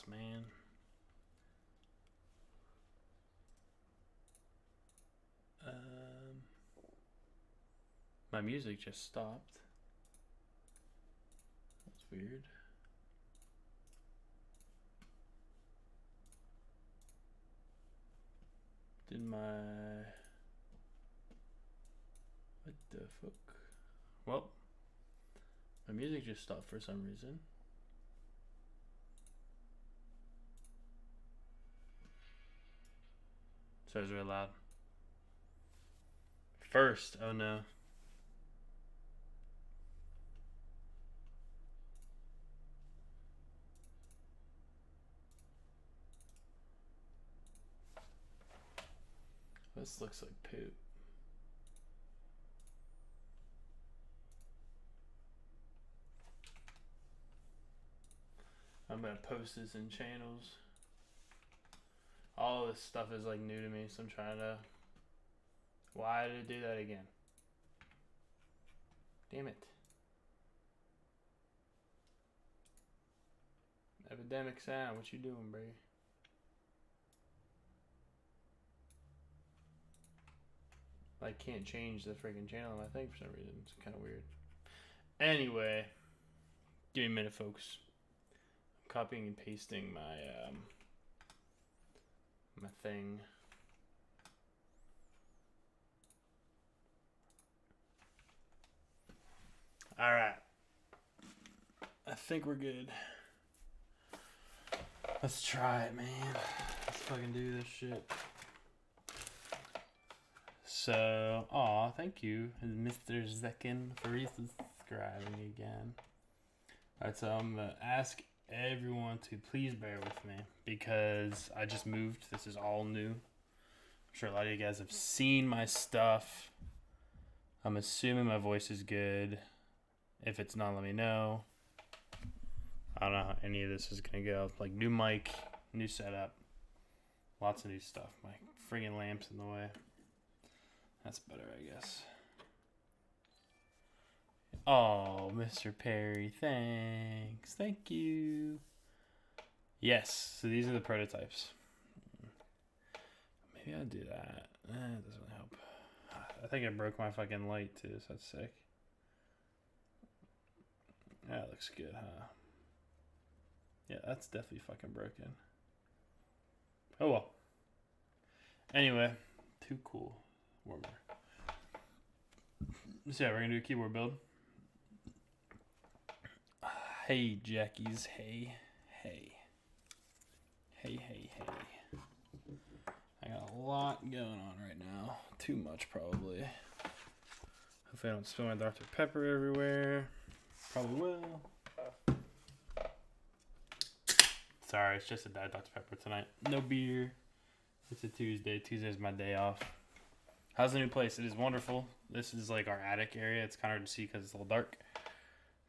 Man. My music just stopped. That's weird. Did my... What the fuck? Well, my music just stopped for some reason. So it's really loud. First, oh no. This looks like poop. I'm gonna post this in channels. All this stuff is like new to me, so I'm trying to... Why did it do that again? Damn it. Epidemic sound, what you doing, bro? I can't change the freaking channel on my thing for some reason. It's kind of weird. Anyway, give me a minute, folks. I'm copying and pasting my my thing. All right. I think we're good. Let's try it, man. Let's fucking do this shit. So, aw, thank you, Mr. Zekin, for resubscribing again. Alright, so I'm gonna ask everyone to please bear with me because I just moved. This is all new. I'm sure a lot of you guys have seen my stuff. I'm assuming my voice is good. If it's not, let me know. I don't know how any of this is gonna go. Like, new mic, new setup, lots of new stuff. My friggin' lamp's in the way. That's better, I guess. Oh, Mr. Perry, thanks. Thank you. Yes, so these are the prototypes. Maybe I'll do that. It doesn't really help. I think I broke my fucking light too, so that's sick. That looks good, huh? Yeah, that's definitely fucking broken. Oh well. Anyway, too cool. Warmer. So yeah, we're gonna do a keyboard build. Hey, Jackies. Hey. Hey. Hey, hey, hey. I got a lot going on right now. Too much, probably. Hopefully I don't spill my Dr. Pepper everywhere. Probably will. Sorry, it's just a Diet Dr. Pepper tonight. No beer. It's a Tuesday. Tuesday's my day off. How's the new place? It is wonderful. This is like our attic area. It's kind of hard to see because it's a little dark,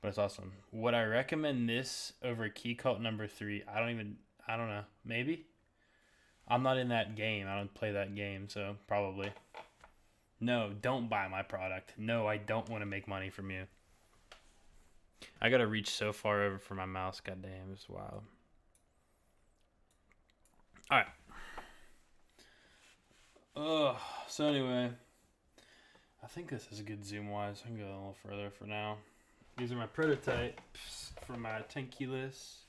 but it's awesome. Would I recommend this over Key Cult number 3? I don't know. Maybe? I'm not in that game. I don't play that game, so probably. No, don't buy my product. No, I don't want to make money from you. I gotta reach so far over for my mouse. Goddamn, it's wild. Alright. So anyway, I think this is a good zoom wise. I can go a little further for now. These are my prototypes for my Tankulus.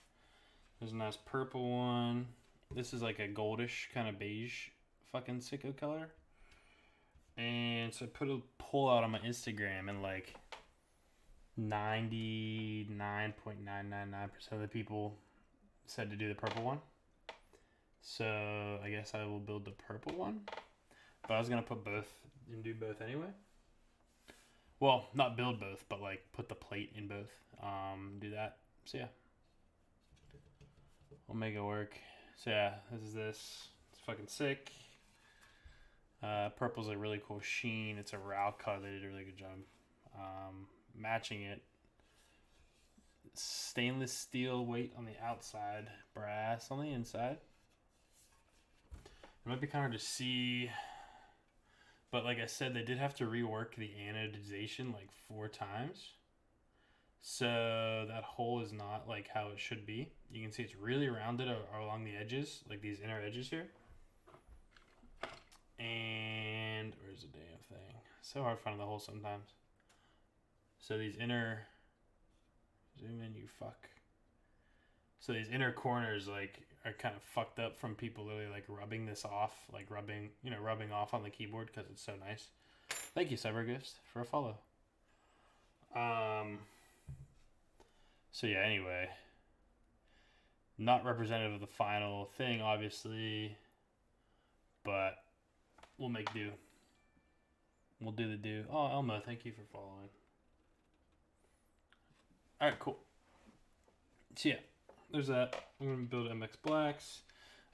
There's a nice purple one. This is like a goldish kind of beige fucking sicko color. And so I put a poll out on my Instagram and like 99.999% of the people said to do the purple one. So I guess I will build the purple one. But I was going to put both and do both anyway. Well, not build both, but like put the plate in both. Do that. So yeah. We'll make it work. So yeah, this is this. It's fucking sick. Purple's a really cool sheen. It's a RAL color. They did a really good job matching it. Stainless steel weight on the outside, brass on the inside. It might be kind of hard to see, but like I said, they did have to rework the anodization like 4 times. So that hole is not like how it should be. You can see it's really rounded along the edges, like these inner edges here. And where's the damn thing? So hard finding the hole sometimes. So these inner, zoom in, you fuck. So these inner corners like are kind of fucked up from people literally like rubbing this off, like rubbing off on the keyboard because it's so nice. Thank you, Cyberghost, for a follow. So yeah, anyway, not representative of the final thing, obviously, but we'll make do. We'll do the do. Oh, Elmo, thank you for following. All right, cool. So yeah, there's that. I'm gonna build MX Blacks.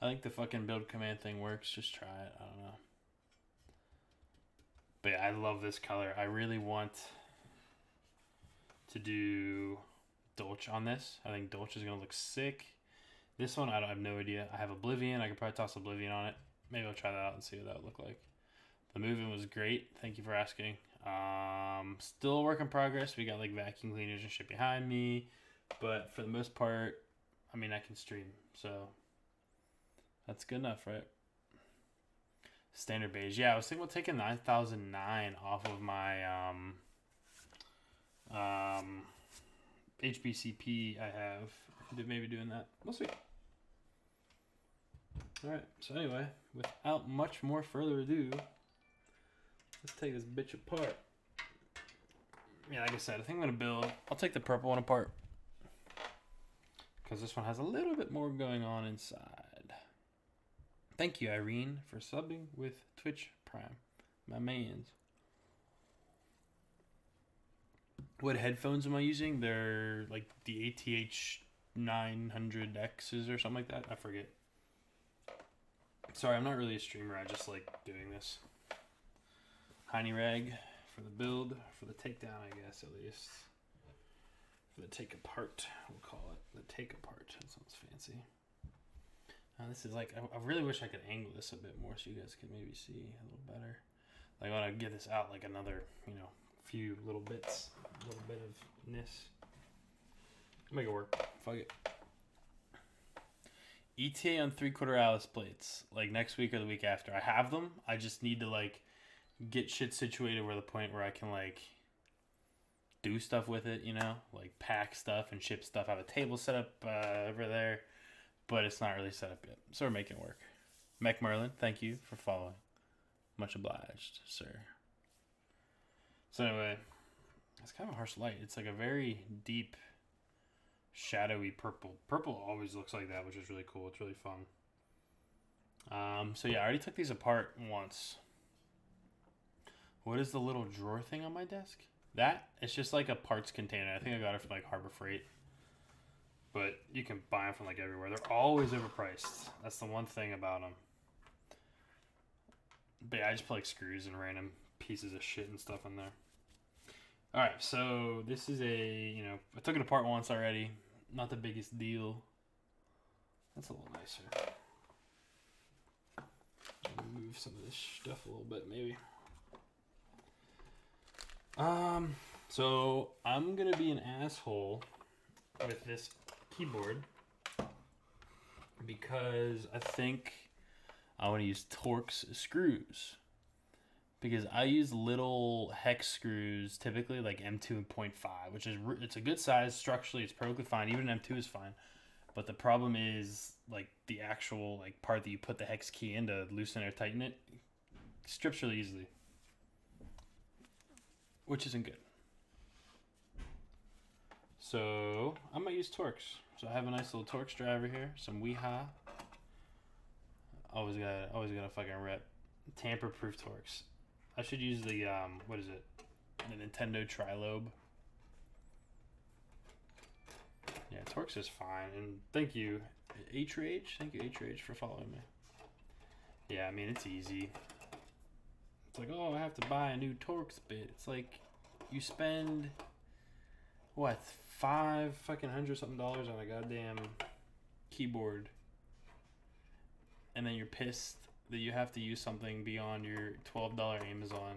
I think the fucking build command thing works. Just try it. I don't know. But yeah, I love this color. I really want to do Dolce on this. I think Dolce is gonna look sick. This one, I have no idea. I have Oblivion. I could probably toss Oblivion on it. Maybe I'll try that out and see what that would look like. The movement was great. Thank you for asking. Still a work in progress. We got like vacuum cleaners and shit behind me, but for the most part, I mean, I can stream, so that's good enough, right? Standard beige. Yeah, I was thinking about taking 9009 off of my HBCP I have. Maybe doing that. We'll see. Alright, so anyway, without much more further ado, let's take this bitch apart. Yeah, like I said, I think I'm going to build... I'll take the purple one apart, because this one has a little bit more going on inside. Thank you, Irene, for subbing with Twitch Prime. My mans. What headphones am I using? They're like the ATH 900X's or something like that. I forget. Sorry, I'm not really a streamer. I just like doing this. Hiney rag for the build, for the takedown, I guess, at least. For the take apart, we'll call it. The take apart. That sounds fancy. This is like, I really wish I could angle this a bit more so you guys can maybe see a little better. Like, I want to get this out like another, few little bits. A little bit of ness. Make it work. Fuck it. ETA on 3/4 Alice plates. Like next week or the week after. I have them. I just need to like get shit situated where the point where I can like do stuff with it, like pack stuff and ship stuff. I have a table set up over there, but it's not really set up yet. So we're making it work. Mech Merlin, thank you for following. Much obliged, sir. So anyway, it's kind of a harsh light. It's like a very deep, shadowy purple. Purple always looks like that, which is really cool. It's really fun. So yeah, I already took these apart once. What is the little drawer thing on my desk? That? It's just like a parts container. I think I got it from like Harbor Freight. But you can buy them from like everywhere. They're always overpriced. That's the one thing about them. But yeah, I just put like screws and random pieces of shit and stuff in there. Alright, so this is a, I took it apart once already. Not the biggest deal. That's a little nicer. Move some of this stuff a little bit, maybe. So I'm gonna be an asshole with this keyboard because I think I want to use Torx screws. Because I use little hex screws, typically like M2 and 0.5, which is it's a good size. Structurally, it's perfectly fine. Even M2 is fine. But the problem is like the actual like part that you put the hex key in to loosen or tighten it strips really easily, which isn't good. So I might use Torx. So I have a nice little Torx driver here, some Weeha. Always gotta fucking rep tamper-proof Torx. I should use the, what is it? The Nintendo Tri-Lobe. Yeah, Torx is fine. And thank you, H-Rage. Thank you, H-Rage, for following me. Yeah, I mean, it's easy. It's like, oh, I have to buy a new Torx bit. It's like, you spend, what, $500 something on a goddamn keyboard. And then you're pissed that you have to use something beyond your $12 Amazon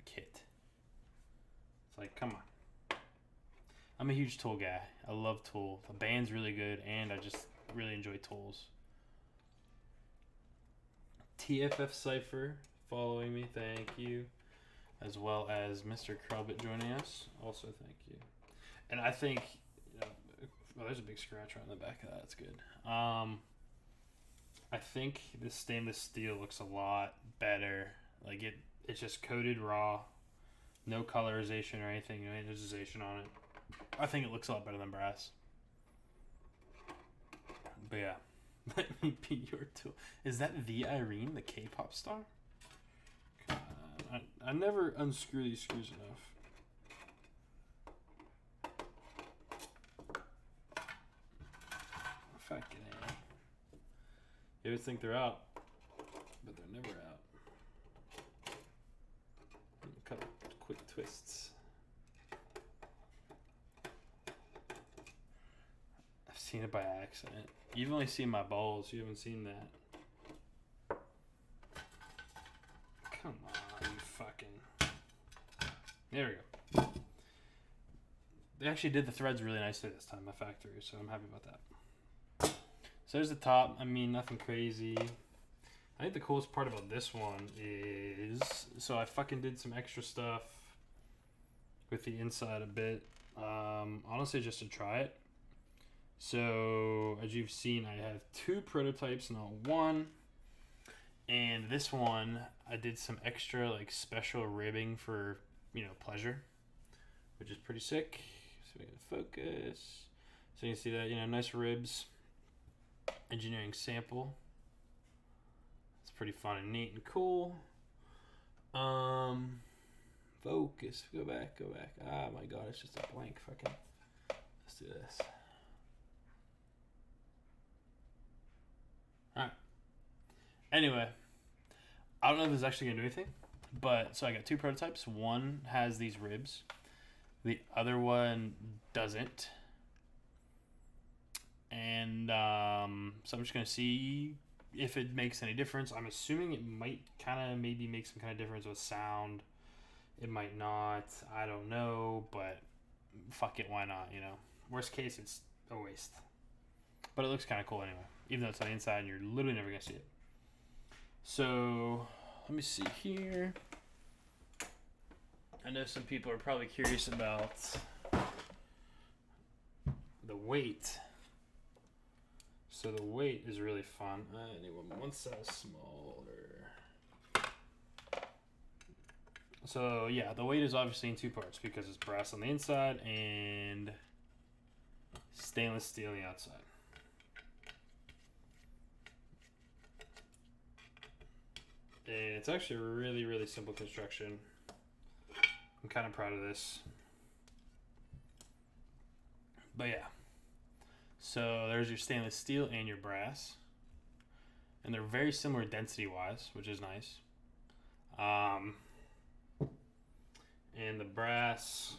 kit. It's like, come on. I'm a huge tool guy. I love tool. The band's really good, and I just really enjoy tools. TFF Cypher following me, thank you. As well as Mr. Krubit joining us, also thank you. And I think, well, there's a big scratch right on the back of that. That's good. I think this stainless steel looks a lot better. Like it's just coated raw, no colorization or anything, no anodization on it. I think it looks a lot better than brass. But yeah, let me be your tool. Is that the Irene, the K-pop star? I never unscrew these screws enough. Fucking A. You always think they're out, but they're never out. A couple quick twists. I've seen it by accident. You've only seen my balls. You haven't seen that. Come on, you fucking... There we go. They actually did the threads really nicely this time, my factory, so I'm happy about that. So there's the top. I mean, nothing crazy. I think the coolest part about this one is... So I fucking did some extra stuff with the inside a bit. Honestly, just to try it. So, as you've seen, I have 2 prototypes, not 1. And this one, I did some extra, like, special ribbing for, pleasure. Which is pretty sick. So we can focus. So you can see that, nice ribs. Engineering sample. It's pretty fun and neat and cool. Focus. Go back. Ah, my God, it's just a blank fucking... Let's do this. Alright. Anyway, I don't know if this is actually going to do anything, but so I got 2 prototypes. One has these ribs. The other one doesn't. And so I'm just going to see if it makes any difference. I'm assuming it might kind of maybe make some kind of difference with sound. It might not. I don't know, but fuck it, why not, Worst case, it's a waste. But it looks kind of cool anyway. Even though it's on the inside and you're literally never going to see it. So, let me see here. I know some people are probably curious about the weight. So the weight is really fun. Anyone one size smaller. So yeah, the weight is obviously in 2 parts because it's brass on the inside and stainless steel on the outside. And it's actually a really, really simple construction. I'm kind of proud of this. But yeah. So there's your stainless steel and your brass. And they're very similar density-wise, which is nice. And the brass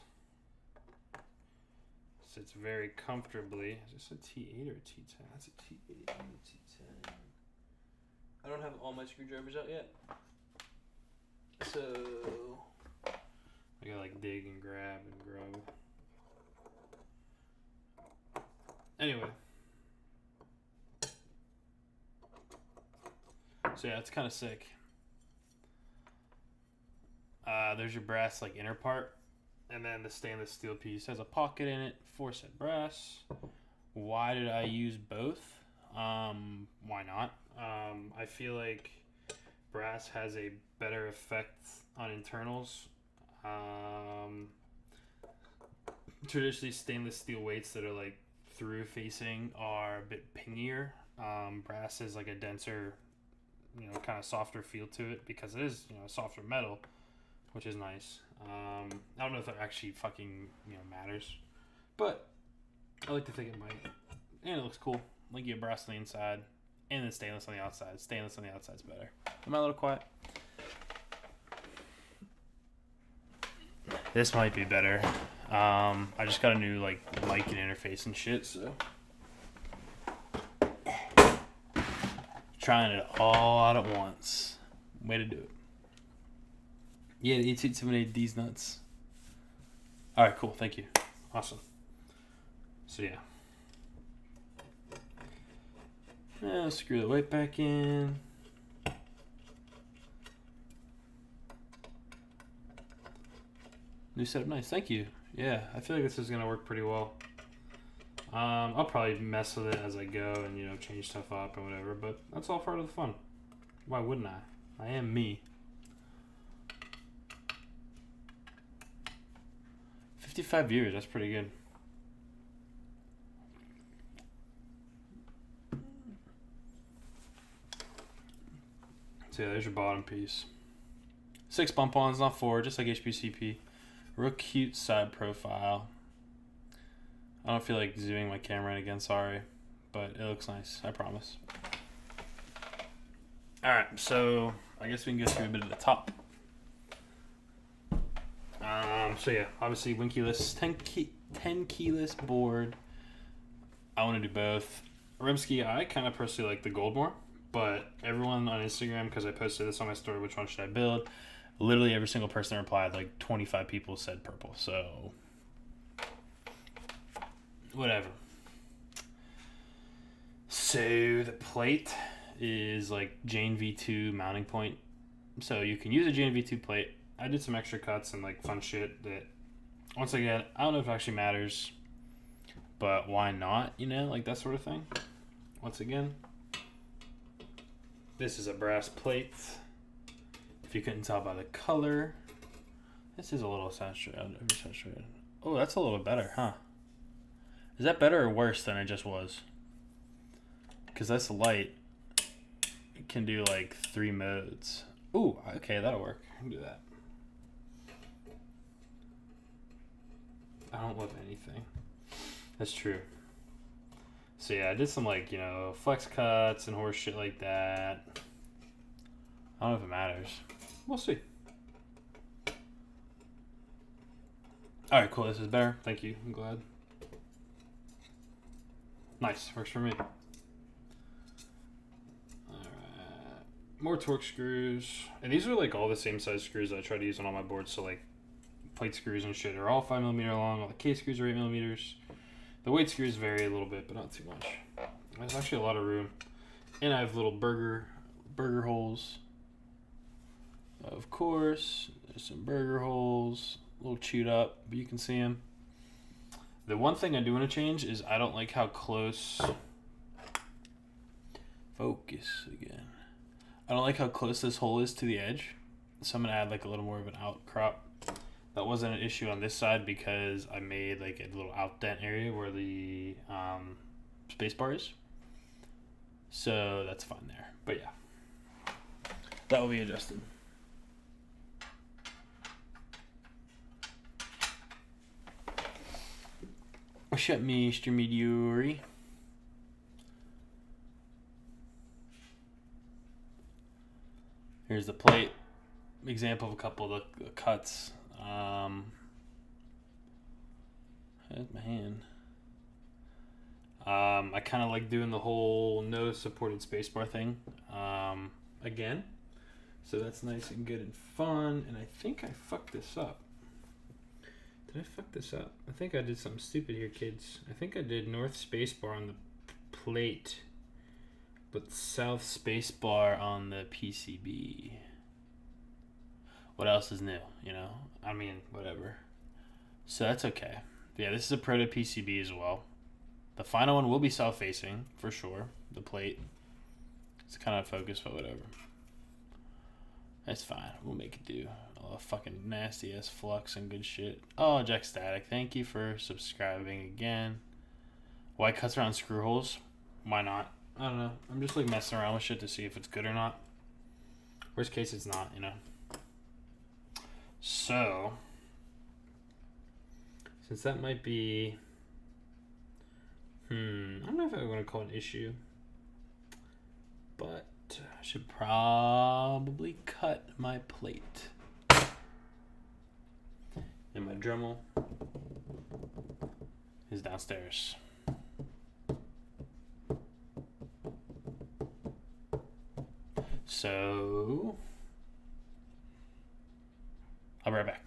sits very comfortably. Is this a T8 or a T10? That's a T8 and a T10. I don't have all my screwdrivers out yet. So I gotta like dig and grab and grub. Anyway. So yeah, it's kind of sick. There's your brass like inner part. And then the stainless steel piece has a pocket in it, 4-set brass. Why did I use both? Why not? I feel like brass has a better effect on internals. Traditionally, stainless steel weights that are like through facing are a bit pingier. Brass is like a denser, kind of softer feel to it because it is, a softer metal, which is nice. I don't know if that actually fucking, matters, but I like to think it might. And it looks cool. Like you have brass on the inside and then stainless on the outside. Stainless on the outside is better. Am I a little quiet? This might be better. I just got a new like mic and interface and shit, so trying it all out at once. Way to do it. Yeah, the 8878 D's nuts. All right, cool. Thank you. Awesome. So yeah. Screw the weight back in. New setup, nice. Thank you. Yeah, I feel like this is gonna work pretty well. I'll probably mess with it as I go and, you know, change stuff up and whatever, but that's all part of the fun. Why wouldn't I? I am me. 55 years, that's pretty good. So yeah, there's your bottom piece. 6 bump-ons, not 4, just like HPCP. Real cute side profile. I don't feel like zooming my camera in again, sorry. But it looks nice, I promise. Alright, so I guess we can go through a bit of the top. So yeah, obviously win keyless, 10 keyless board. I want to do both. Rimsky, I kind of personally like the gold more, but everyone on Instagram, because I posted this on my story, which one should I build? Literally every single person that replied, like 25 people said purple, so whatever. So the plate is like Jane V2 mounting point, so you can use a Jane V2 plate. I did some extra cuts and like fun shit that, once again, I don't know if it actually matters, but why not, you know, like that sort of thing. Once again, this is a brass plate. If you couldn't tell by the color, this is a little saturated. Oh, that's a little better, huh? Is that better or worse than it just was? Because that's light. It can do like 3 modes. Ooh, okay, that'll work. I can do that. I don't love anything. That's true. So yeah, I did some like, you know, flex cuts and horse shit like that. I don't know if it matters. We'll see. Alright, cool. This is better. Thank you. I'm glad. Nice. Works for me. Alright. More torque screws. And these are like all the same size screws that I try to use on all my boards. So like plate screws and shit are all 5mm long. All the case screws are 8mm. The weight screws vary a little bit, but not too much. There's actually a lot of room. And I have little burger holes. Of course, there's some burger holes, a little chewed up, but you can see them. The one thing I do want to change is I don't like how close, focus again. I don't like how close this hole is to the edge. So I'm going to add like a little more of an outcrop. That wasn't an issue on this side because I made like a little outdent area where the space bar is. So that's fine there, but yeah, that will be adjusted. Shut me, Mr. Here's the plate. Example of a couple of the cuts. That's my hand. I kind of like doing the whole no supported spacebar thing again. So that's nice and good and fun. And I think I fucked this up. Did I fuck this up? I think I did something stupid here, kids. I think I did north spacebar on the plate, but south spacebar on the PCB. What else is new, you know? I mean, whatever. So that's okay. Yeah, this is a proto PCB as well. The final one will be south-facing, for sure. The plate. It's kind of focused, but whatever. That's fine. We'll make it do. Oh, fucking nasty ass flux and good shit. Oh, Jack Static, thank you for subscribing again. Why cuts around screw holes? Why not? I don't know. I'm just like messing around with shit to see if it's good or not. Worst case, it's not, you know. So, since that might be, I don't know if I want to call it an issue, but I should probably cut my plate. And my Dremel is downstairs. So, I'll be right back.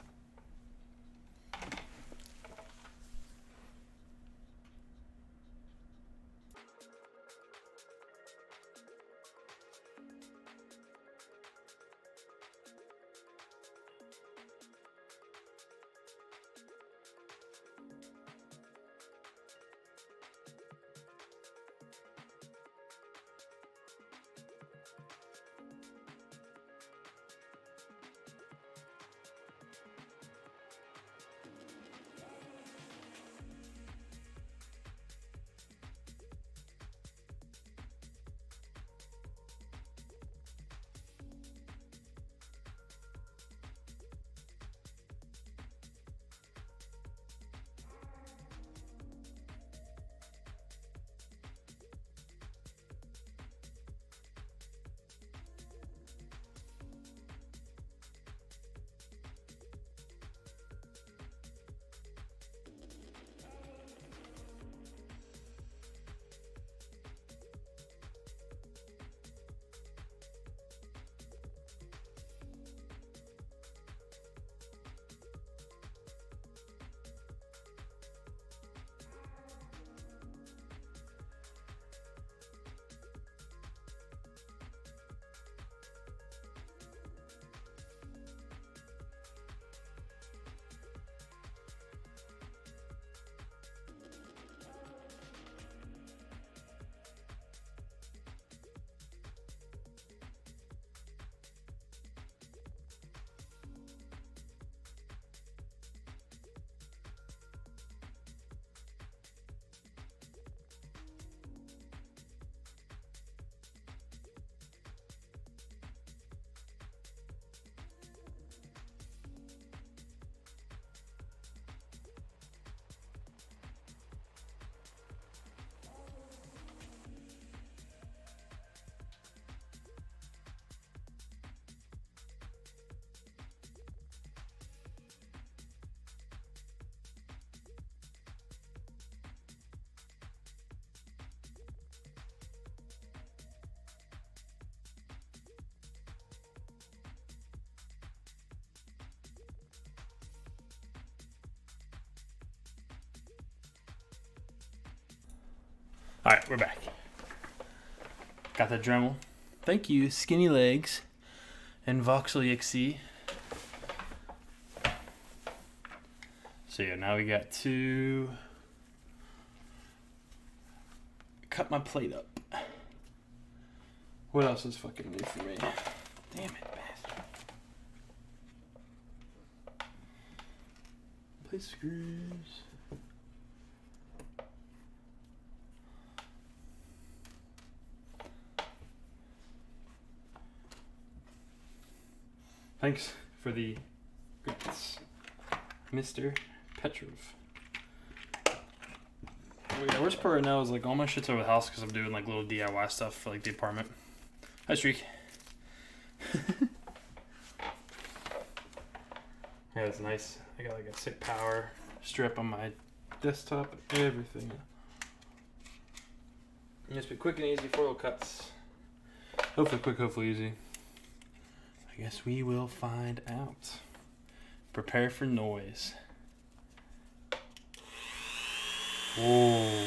Alright, we're back. Got the Dremel. Thank you, Skinny Legs and Voxel XC. So yeah, now we got to cut my plate up. What else is fucking new for me? Damn it, bastard. Plate screws. Thanks for the greats, Mr. Petrov. The worst part right now is like all my shit's over the house because I'm doing like little DIY stuff for like the apartment. Hi, Streak. Yeah, it's nice. I got like a sick power strip on my desktop and everything. Just be quick and easy, 4 little cuts. Hopefully quick, hopefully easy. I guess we will find out. Prepare for noise. Whoa.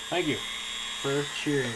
Thank you for cheering.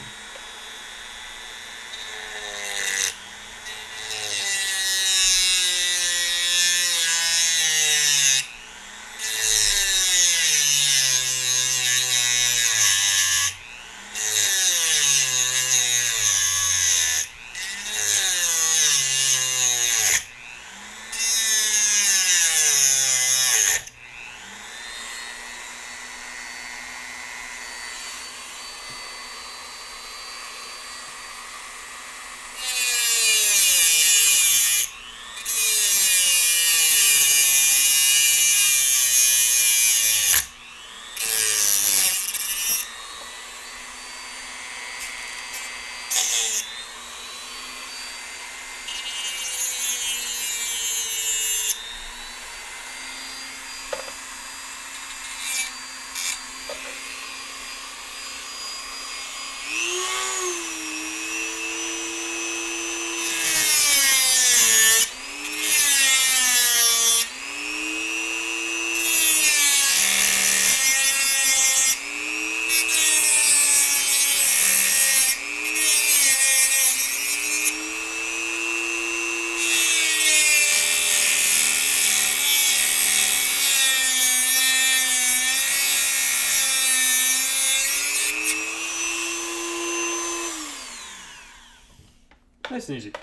Nice and easy.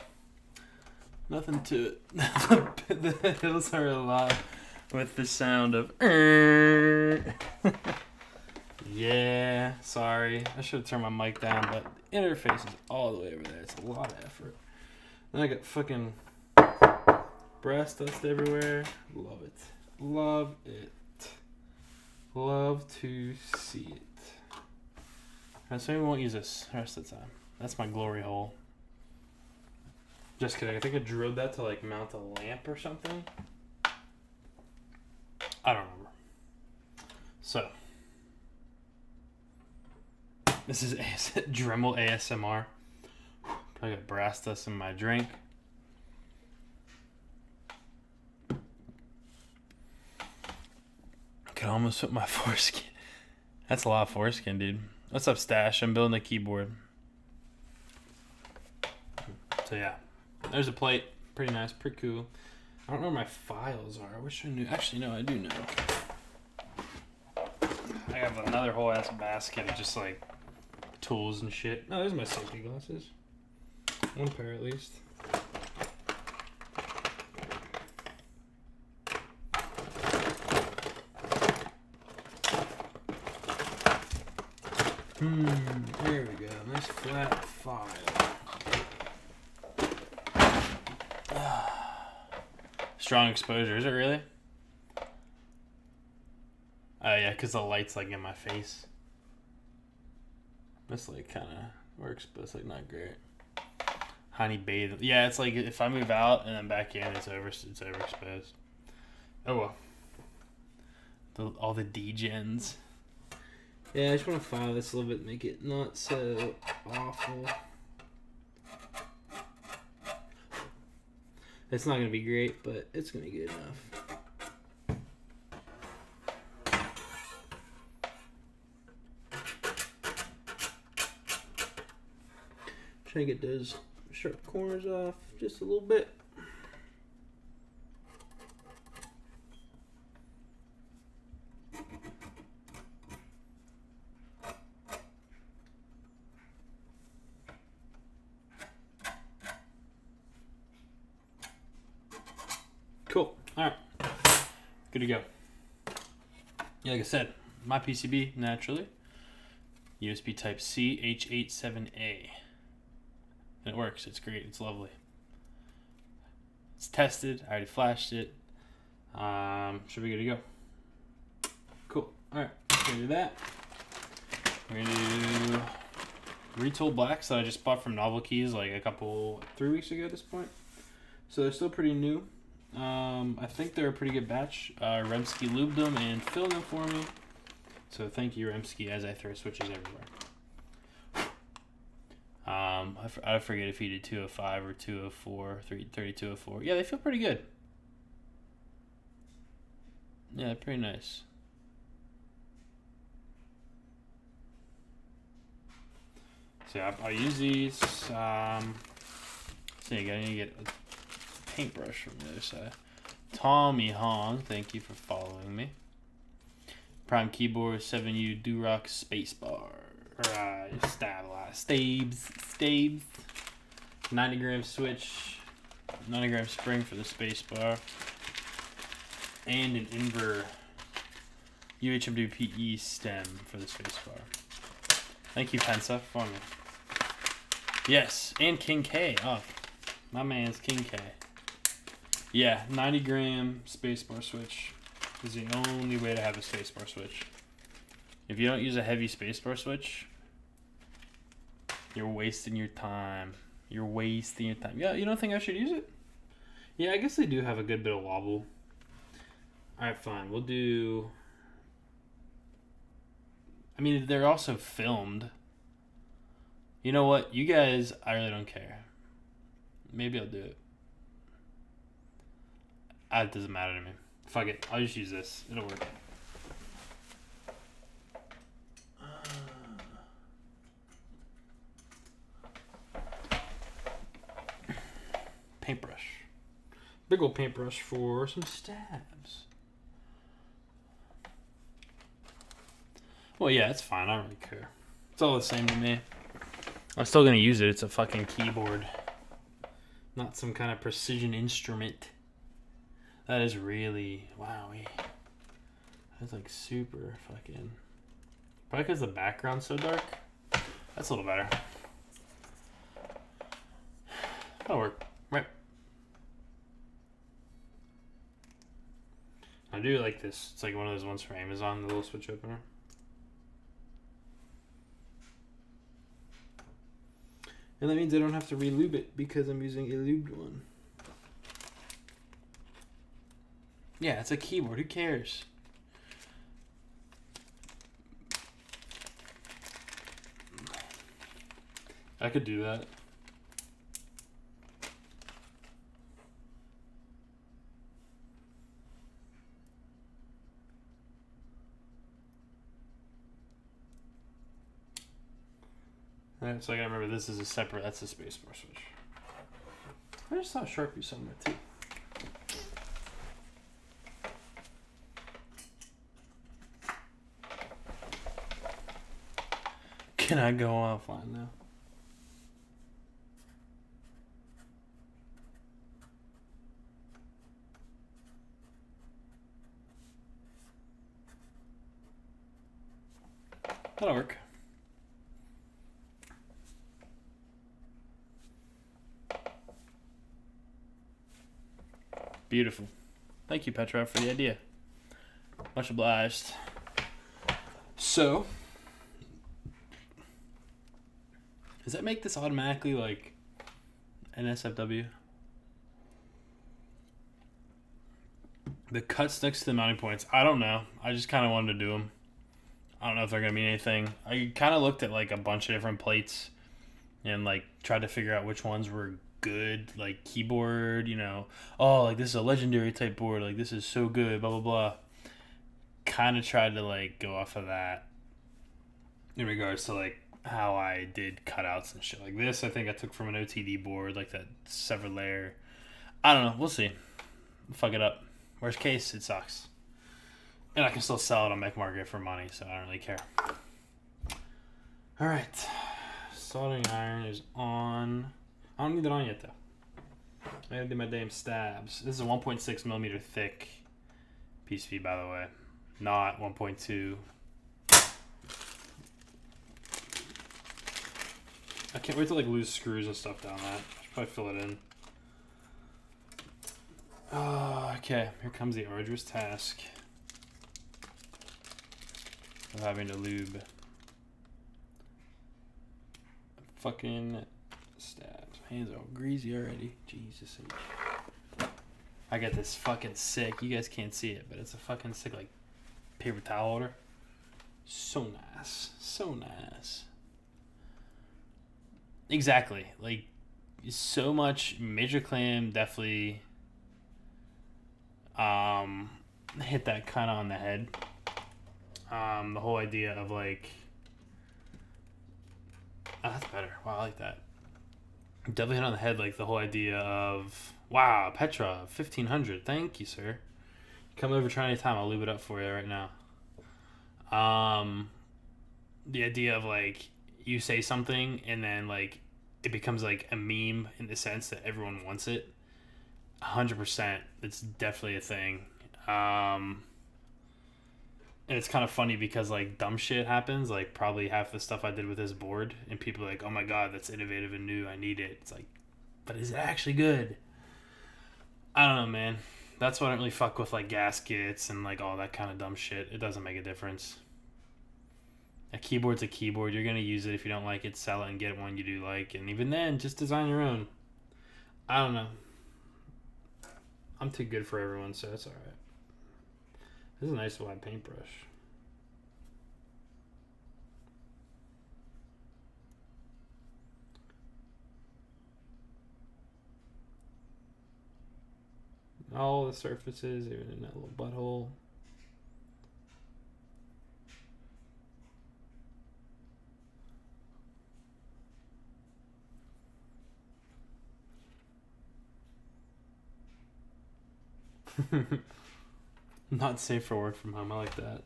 Nothing to it. The hills are alive with the sound of yeah, sorry. I should have turned my mic down, but the interface is all the way over there. It's a lot of effort. Then I got fucking brass dust everywhere. Love it. Love it. Love to see it. Alright, so maybe we won't use this the rest of the time. That's my glory hole. Just kidding. I think I drilled that to like mount a lamp or something. I don't remember. So, this is Dremel ASMR. Probably got brass dust in my drink. I can almost put my foreskin. That's a lot of foreskin, dude. What's up, Stash? I'm building a keyboard. So yeah. There's a plate. Pretty nice. Pretty cool. I don't know where my files are. I wish I knew. Actually, no, I do know. I have another whole ass basket of just like tools and shit. Oh, there's my safety glasses. One pair at least. There we go. Nice flat file. Strong exposure, is it really? Oh yeah, because the light's like in my face. This like kind of works, but it's like not great. Honey bathe. Yeah, it's like if I move out and then back in, it's overexposed. Oh well. All the degens. Yeah, I just want to file this a little bit, make it not so awful. It's not going to be great, but it's going to be good enough. Try to get those sharp corners off just a little bit. Cool. All right. Good to go. Yeah, like I said, my PCB, naturally. USB Type-C H87A. And it works. It's great. It's lovely. It's tested. I already flashed it. Should be good to go. Cool. All right. We're going to do that. We're going to do retooled blacks that I just bought from Novel Keys like 3 weeks ago at this point. So they're still pretty new. I think they're a pretty good batch. Remski lubed them and filled them for me. So thank you, Remski, as I throw switches everywhere. I forget if he did 205 or 204, 3204. Yeah, they feel pretty good. Yeah, they're pretty nice. So yeah, I'll use these. So I need to get a paintbrush from the other side. Tommy Hong, thank you for following me. Prime Keyboard 7U Durock Spacebar. Stabs. 90 gram switch, 90 gram spring for the spacebar, and an inverter UHMWPE stem for the spacebar. Thank you, Pensa, for me. Yes, and King K. Oh, my man's King K. Yeah, 90 gram spacebar switch is the only way to have a spacebar switch. If you don't use a heavy spacebar switch, you're wasting your time. Yeah, you don't think I should use it? Yeah, I guess they do have a good bit of wobble. Alright, fine. We'll do... I mean, they're also filmed. You know what? You guys, I really don't care. Maybe I'll do it. It doesn't matter to me. Fuck it. I'll just use this. It'll work. Paintbrush. Big old paintbrush for some stabs. Well, yeah, it's fine. I don't really care. It's all the same to me. I'm still going to use it. It's a fucking keyboard. Not some kind of precision instrument. That is really... Wow. That's like super fucking... Probably because the background's so dark. That's a little better. That'll work. Right. I do like this. It's like one of those ones from Amazon, the little switch opener. And that means I don't have to re-lube it because I'm using a lubed one. Yeah, it's a keyboard. Who cares? I could do that. Alright, so I gotta remember this is a separate, that's a spacebar switch. I just saw a Sharpie somewhere too. Can I go offline now? That'll work. Beautiful. Thank you, Petra, for the idea. Much obliged. So, does that make this automatically like an SFW? The cuts next to the mounting points. I don't know. I just kind of wanted to do them. I don't know if they're going to mean anything. I kind of looked at like a bunch of different plates and like tried to figure out which ones were good, like keyboard, you know, oh, like this is a legendary type board, like this is so good, blah blah blah. Kind of tried to like go off of that in regards to like how I did cutouts and shit like this. I think I took from an OTD board, like that severed layer. I don't know. We'll see. Fuck it up. Worst case, it sucks. And I can still sell it on Mech Market for money, so I don't really care. Alright. Soldering iron is on. I don't need it on yet, though. I gotta do my damn stabs. This is a 1.6 millimeter thick piece feed, by the way. Not 1.2. I can't wait to like lose screws and stuff down that. I should probably fill it in. Okay, here comes the arduous task of having to lube fucking stabs. Hands are all greasy already. Jesus H. I got this fucking sick. You guys can't see it, but it's a fucking sick like paper towel holder. So nice. So nice. Exactly. Like so much major clam definitely hit that kind of on the head. The whole idea of like, oh, that's better. Wow, I like that. Definitely hit on the head, like the whole idea of, wow, Petra, 1500. Thank you, sir. Come over, try anytime. I'll lube it up for you right now. The idea of like, you say something and then like, it becomes like a meme in the sense that everyone wants it. 100%. It's definitely a thing. And it's kind of funny because like dumb shit happens, like probably half the stuff I did with this board and people are like, oh my god, that's innovative and new, I need it. It's like, but is it actually good? I don't know, man. That's why I don't really fuck with like gaskets and like all that kind of dumb shit. It doesn't make a difference. A keyboard's a keyboard. You're gonna use it. If you don't like it, sell it and get one you do like, and even then, just design your own. I don't know. I'm too good for everyone, so it's alright. This is a nice wide paintbrush. All the surfaces, even in that little butthole. Not safe for work from home. I like that.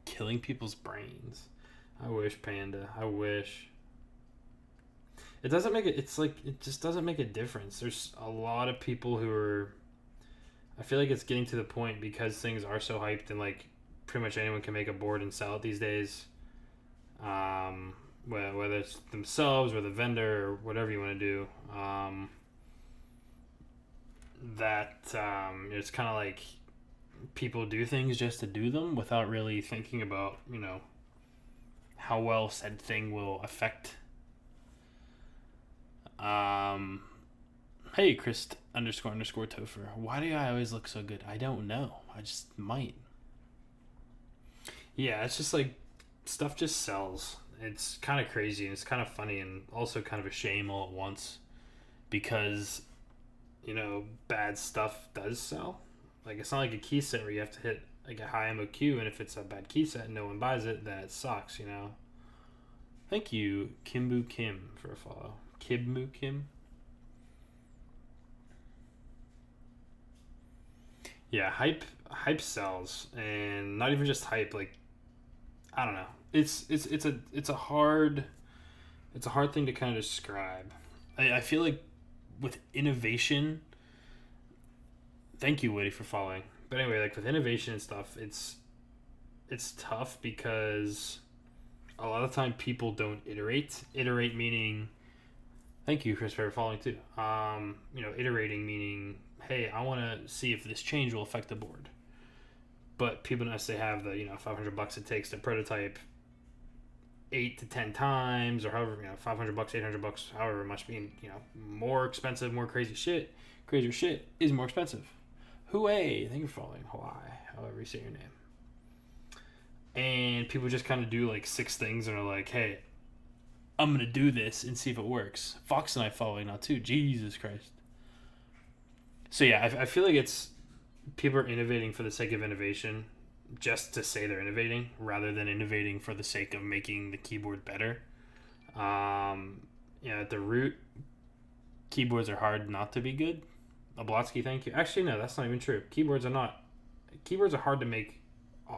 Killing people's brains. I wish, Panda. I wish. It doesn't make it. It's like it just doesn't make a difference. There's a lot of people who are. I feel like it's getting to the point because things are so hyped and like pretty much anyone can make a board and sell it these days. Whether it's themselves or the vendor or whatever you want to do. It's kind of like people do things just to do them without really thinking about, you know, how well said thing will affect. Hey, Chris __ Topher. Why do I always look so good? I don't know. I just might. Yeah, it's just like stuff just sells. It's kind of crazy and it's kind of funny and also kind of a shame all at once because, you know, bad stuff does sell. Like, it's not like a key set where you have to hit like a high MOQ, and if it's a bad key set and no one buys it, then it sucks, you know. Thank you, Kimbu Kim, for a follow. Kibmu Kim. Yeah, hype sells, and not even just hype. Like, I don't know. It's a hard thing to kind of describe. I feel like with innovation. Thank you, Woody, for following. But anyway, like with innovation and stuff, it's tough because a lot of time people don't iterate. Iterate meaning, thank you, Chris, for following too. You know, iterating meaning, hey, I want to see if this change will affect the board. But people don't necessarily have the, you know, $500 it takes to prototype 8 to 10 times, or however, you know, $500, $800, however much, being, you know, more expensive, more crazier shit is more expensive. Hooray! Thank you for following. Hawaii, however you say your name. And people just kind of do like 6 things and are like, hey, I'm going to do this and see if it works. Fox and I following now too. Jesus Christ. So yeah, I feel like it's, people are innovating for the sake of innovation. just to say they're innovating rather than innovating for the sake of making the keyboard better. At the root, keyboards are hard not to be good. Oblotsky, thank you. Actually, no, that's not even true. Keyboards are hard to make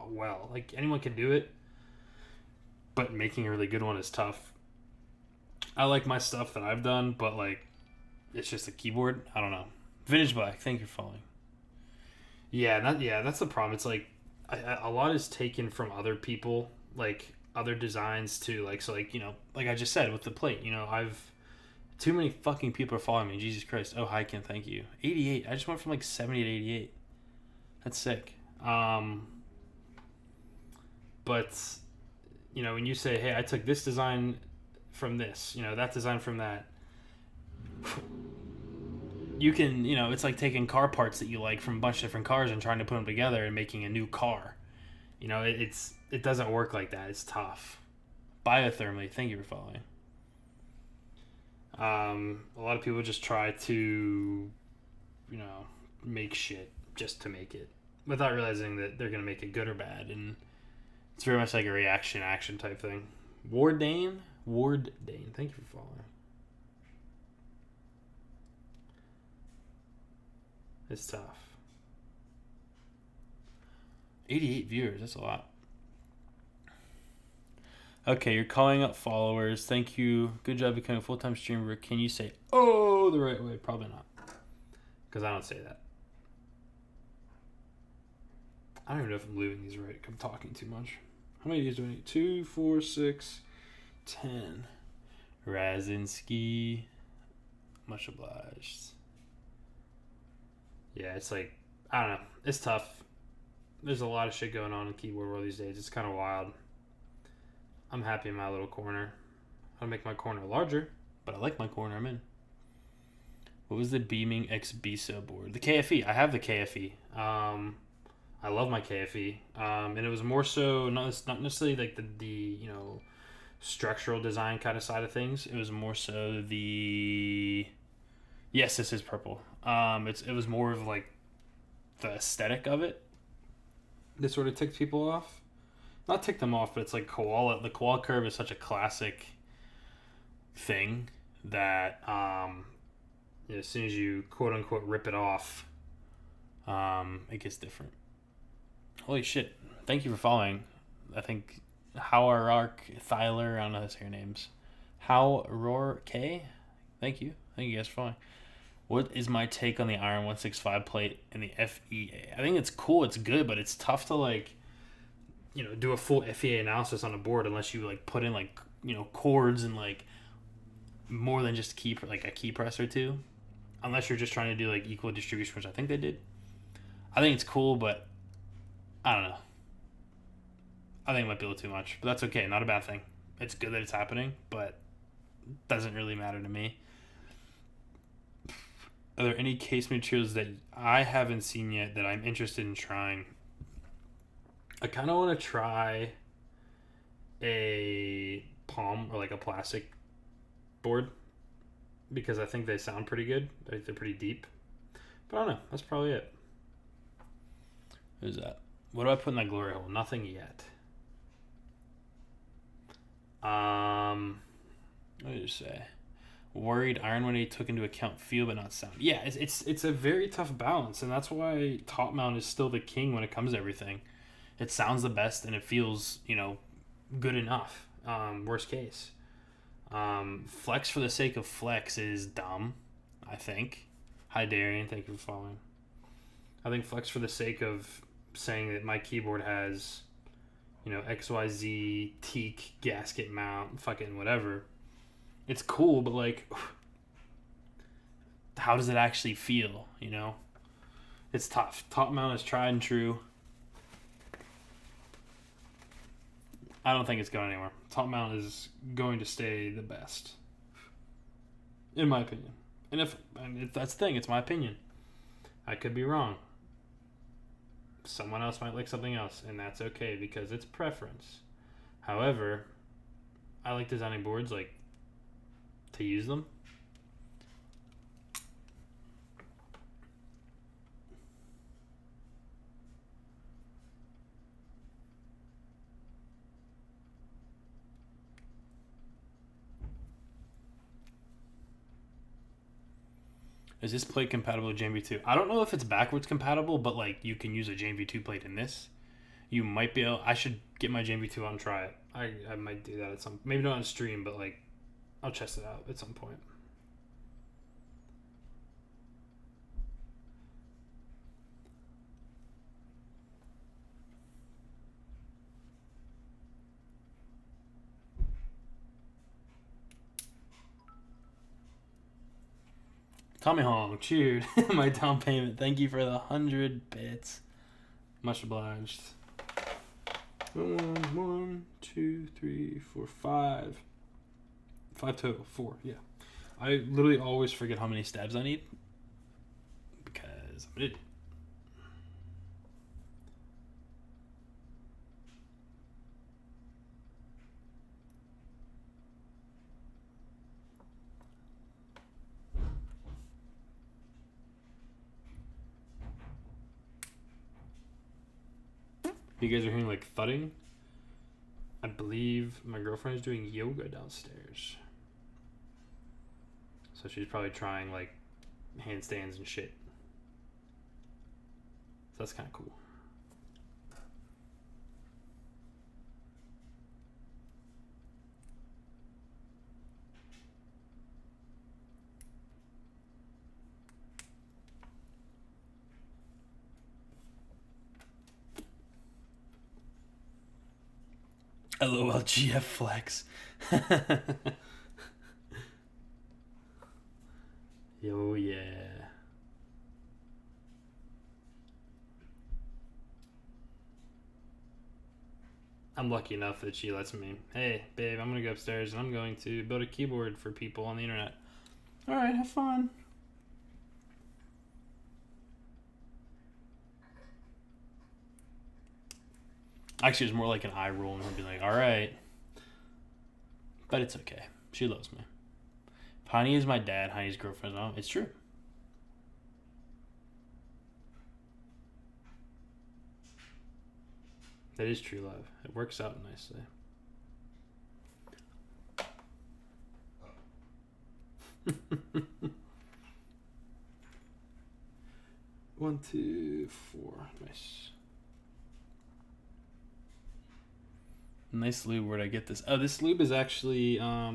well. Like, anyone can do it, but making a really good one is tough. I like my stuff that I've done, but, like, it's just a keyboard. I don't know. Vintage Black, thank you for following. That's the problem. It's like a lot is taken from other people, like other designs too. Like, so, like, like I just said with the plate, I've too many fucking people are following me. Jesus Christ. Oh, hi, Ken. Thank you. 88. I just went from like 70 to 88. That's sick. But when you say, hey, I took this design from this, that design from that, you can, it's like taking car parts that you like from a bunch of different cars and trying to put them together and making a new car. It doesn't work like that. It's tough. Biothermally, thank you for following. A lot of people just try to, make shit just to make it without realizing that they're going to make it good or bad. And it's very much like a reaction action type thing. Ward Dane, thank you for following. It's tough. 88 viewers, that's a lot. Okay, you're calling up followers. Thank you. Good job becoming a full-time streamer. Can you say, oh, the right way? Probably not. Because I don't say that. I don't even know if I'm leaving these right. I'm talking too much. How many of these do I need? 2, 4, 6, 10. Razinski. Much obliged. Yeah, it's like, I don't know. It's tough. There's a lot of shit going on in keyboard world these days. It's kind of wild. I'm happy in my little corner. I'll make my corner larger, but I like my corner I'm in. What was the Beaming X BISO board? The KFE. I have the KFE. I love my KFE. And it was more so not necessarily like the structural design kind of side of things. It was more so the yes, this is purple. It was more of like the aesthetic of it that sort of ticked people off. Not tick them off, but it's like koala. The koala curve is such a classic thing that as soon as you quote unquote rip it off, it gets different. Holy shit! Thank you for following. I think Howard Thyler. I don't know how to say your names. How Roar K. Thank you guys for following. What is my take on the Iron 165 plate and the FEA? I think it's cool. It's good, but it's tough to like. Do a full FEA analysis on a board unless you like put in like chords and like more than just a key press or two, unless you're just trying to do like equal distribution, which I think they did. I think it's cool, but I don't know. I think it might be a little too much, but that's okay. Not a bad thing. It's good that it's happening, but it doesn't really matter to me. Are there any case materials that I haven't seen yet that I'm interested in trying? I kind of want to try a palm or like a plastic board because I think they sound pretty good. They're pretty deep. But I don't know. That's probably it. Who's that? What do I put in that glory hole? Nothing yet. What did you say? Worried Iron 180 took into account feel but not sound. Yeah, it's a very tough balance, and that's why top mount is still the king when it comes to everything. It sounds the best and it feels, good enough. Worst case. Flex for the sake of flex is dumb, I think. Hi, Darian. Thank you for following. I think flex for the sake of saying that my keyboard has, XYZ, teak, gasket mount, fucking whatever. It's cool, but, like, how does it actually feel, It's tough. Top mount is tried and true. I don't think it's going anywhere. Top mount is going to stay the best, in my opinion. And if that's the thing, it's my opinion. I could be wrong. Someone else might like something else, and that's okay because it's preference. However, I like designing boards like to use them. Is this plate compatible with JMV2? I don't know if it's backwards compatible, but like you can use a JMV2 plate in this. You might be able. I should get my JMV2 out and try it. I might do that at some. Maybe not on stream, but like I'll test it out at some point. Tommy Hong, cheered. My down payment. Thank you for the 100 bits. Much obliged. 1, 2, 3, 4, 5. 5 total. 4, yeah. I literally always forget how many stabs I need. Because I'm an idiot. You guys are hearing like thudding? I believe my girlfriend is doing yoga downstairs. So she's probably trying like handstands and shit. So that's kind of cool. LOL GF flex. Yo, yeah. I'm lucky enough that she lets me. Hey, babe, I'm gonna go upstairs and I'm going to build a keyboard for people on the internet. Alright, have fun. Actually, it's more like an eye roll and I'll be like, alright. But it's okay. She loves me. Honey is my dad, Honey's girlfriend. Oh, it's true. That is true love. It works out nicely. One, 2, 4. Nice. Nice lube. Where'd I get this? Oh, this lube is actually, I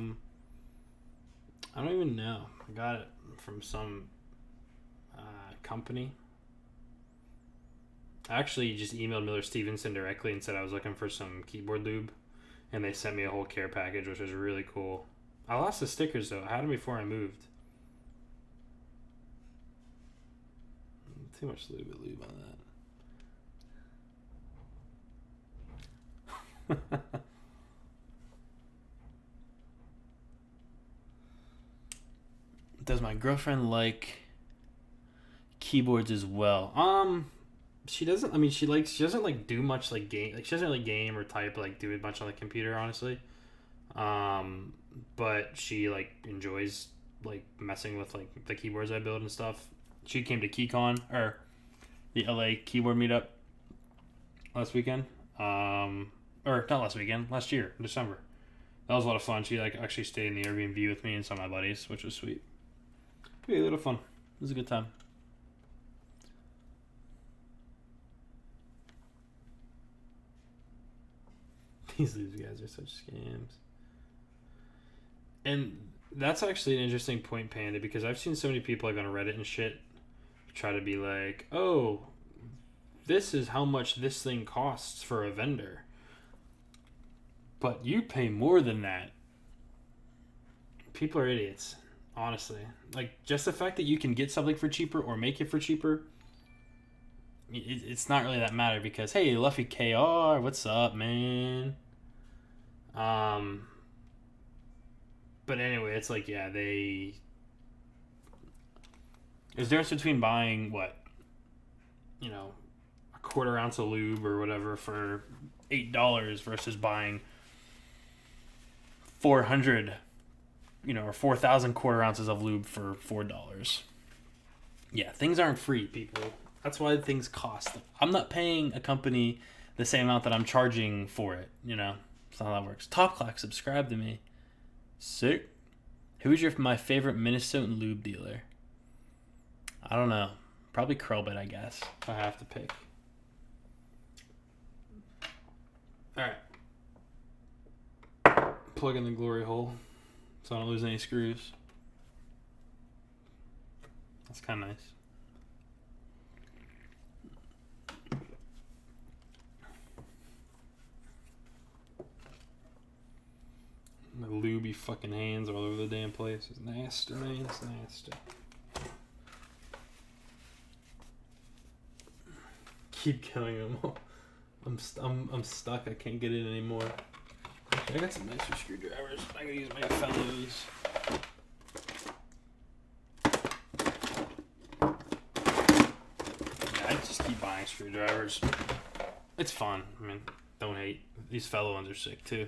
don't even know. I got it from some company. I actually just emailed Miller Stevenson directly and said I was looking for some keyboard lube. And they sent me a whole care package, which was really cool. I lost the stickers, though. I had them before I moved. Too much lube on that. Does my girlfriend like keyboards as well? She doesn't. I mean, she doesn't like do much like game. Like she doesn't really game or type like do a bunch on the computer, honestly. But she like enjoys like messing with like the keyboards I build and stuff. She came to KeyCon or the LA keyboard meetup last weekend. Or not last weekend, last year, December. That was a lot of fun. She like actually stayed in the Airbnb with me and some of my buddies, which was sweet. Yeah, a little fun. It was a good time. These guys are such scams. And that's actually an interesting point, Panda, because I've seen so many people like on Reddit and shit try to be like, oh, this is how much this thing costs for a vendor. But you pay more than that. People are idiots, honestly. Like, just the fact that you can get something for cheaper or make it for cheaper, it's not really that matter because, hey, Luffy KR, what's up, man? But anyway, it's like, yeah, there's a difference between buying, what, a quarter ounce of lube or whatever for $8 versus buying 400, or 4,000 quarter ounces of lube for $4. Yeah, things aren't free, people. That's why things cost. I'm not paying a company the same amount that I'm charging for it, That's not how that works. Top Clock, subscribe to me. Sick. Who's my favorite Minnesotan lube dealer? I don't know. Probably curl bit, I guess, if I have to pick. Alright. Plug in the glory hole so I don't lose any screws. That's kind of nice. My lubey fucking hands all over the damn place. It's nasty, man. It's nasty. Keep killing them. I'm stuck. I can't get it anymore. I got some nicer screwdrivers. I'm gonna use my fellows. Yeah, I just keep buying screwdrivers. It's fun. I mean, don't hate. These fellow ones are sick too.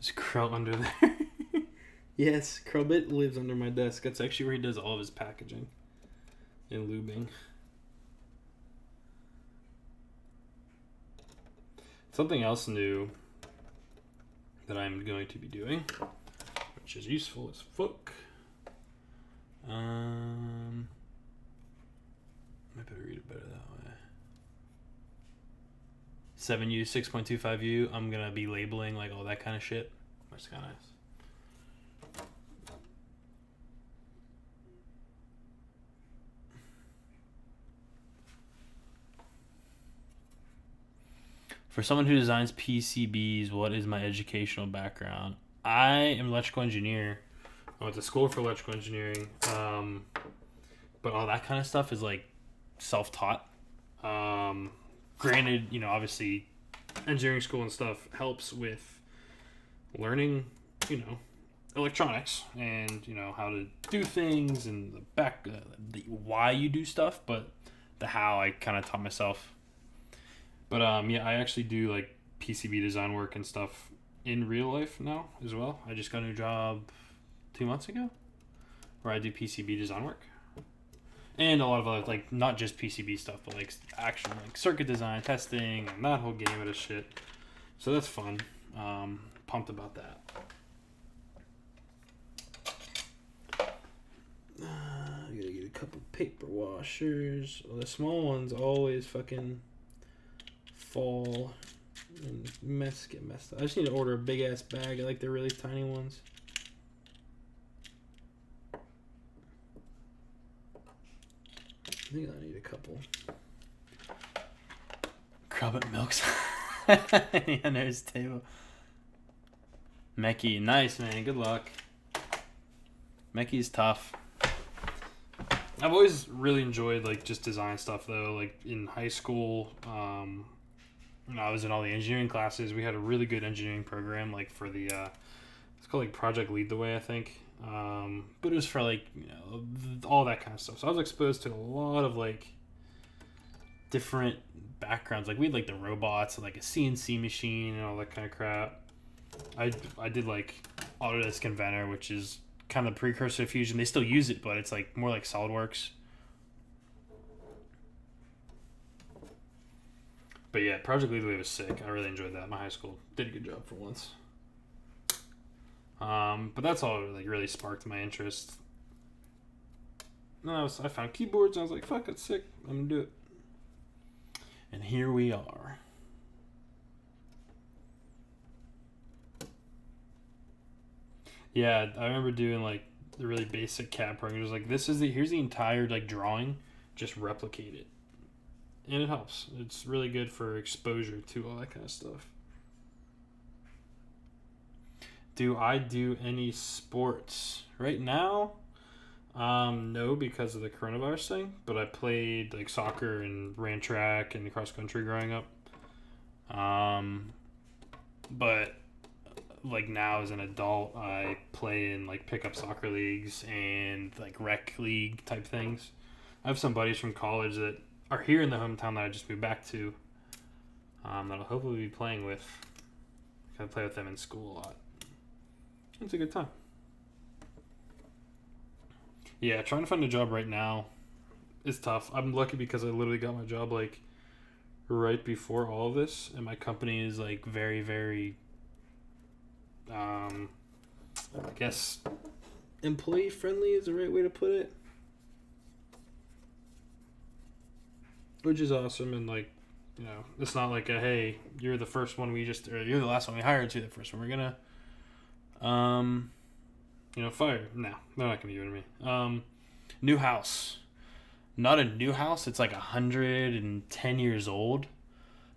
There's Crow under there. Yes, Crowbit lives under my desk. That's actually where he does all of his packaging and lubing. Something else new that I'm going to be doing, which is useful as fuck. I better read it better that way. 7U, 6.25U. I'm gonna be labeling like all that kind of shit. Which is kind of nice. For someone who designs PCBs, what is my educational background? I am an electrical engineer. I went to school for electrical engineering. But all that kind of stuff is like self-taught. Granted, you know, obviously engineering school and stuff helps with learning, you know, electronics and, you know, how to do things and the why you do stuff, but the how I kind of taught myself. But yeah, I actually do like PCB design work and stuff in real life now as well. I just got a new job 2 months ago where I do PCB design work. And a lot of other, like, not just PCB stuff, but like actual like circuit design, testing, and that whole gamut of shit. So that's fun. Pumped about that. I gotta get a couple paper washers. Well, the small ones always fucking fall and get messed up. I just need to order a big ass bag. I like the really tiny ones. I think I need a couple. Crubbit milks. Under his table. Mecky, nice man. Good luck. Mecky's tough. I've always really enjoyed like just design stuff though. Like in high school, when I was in all the engineering classes, we had a really good engineering program. Like for the, it's called like Project Lead the Way, I think. But it was for like, you know, all that kind of stuff. So I was exposed to a lot of like different backgrounds. Like we had like the robots and like a CNC machine and all that kind of crap. I did like Autodesk Inventor, which is kind of the precursor to Fusion. They still use it, but it's like more like SolidWorks. But yeah, Project Lead the Way was sick. I really enjoyed that. My high school did a good job for once. But that's all like really sparked my interest. And I found keyboards and I was like, fuck, it's sick. I'm gonna do it. And here we are. Yeah, I remember doing like the really basic CAD program. It was like, here's the entire like drawing, just replicate it. And it helps. It's really good for exposure to all that kind of stuff. Do I do any sports? Right now, no, because of the coronavirus thing. But I played like soccer and ran track and cross country growing up. But like now as an adult, I play in like pickup soccer leagues and like rec league type things. I have some buddies from college that are here in the hometown that I just moved back to. that I'll hopefully be playing with. I play with them in school a lot. It's a good time. Yeah, trying to find a job right now is tough. I'm lucky because I literally got my job like right before all of this, and my company is like very, very, I guess, employee friendly is the right way to put it, which is awesome. And like, you know, it's not like a, hey, you're the first one or you're the last one we hired, so you're the first one we're gonna fire. No, they're not gonna be giving me. New house. Not a new house, it's like 110 years old.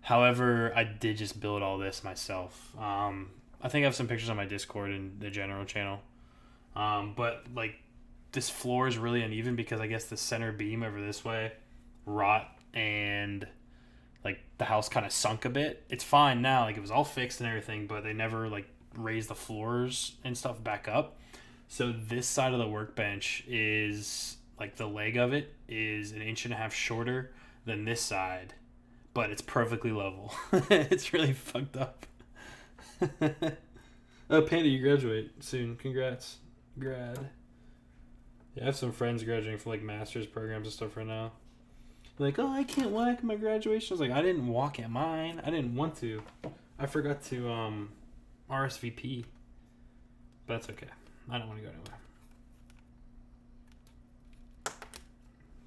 However, I did just build all this myself. I think I have some pictures on my Discord and the general channel. But like this floor is really uneven because I guess the center beam over this way rot, and like the house kind of sunk a bit. It's fine now, like it was all fixed and everything, but they never like raised the floors and stuff back up. So this side of the workbench is like the leg of it is 1.5 inches shorter than this side, but it's perfectly level. It's really fucked up. Oh, Panda, you graduate soon. Congrats. Grad. Yeah, I have some friends graduating from like master's programs and stuff right now. They're like, oh, I can't walk at my graduation. I was like, I didn't walk at mine. I didn't want to. I forgot to RSVP. But that's okay. I don't want to go anywhere.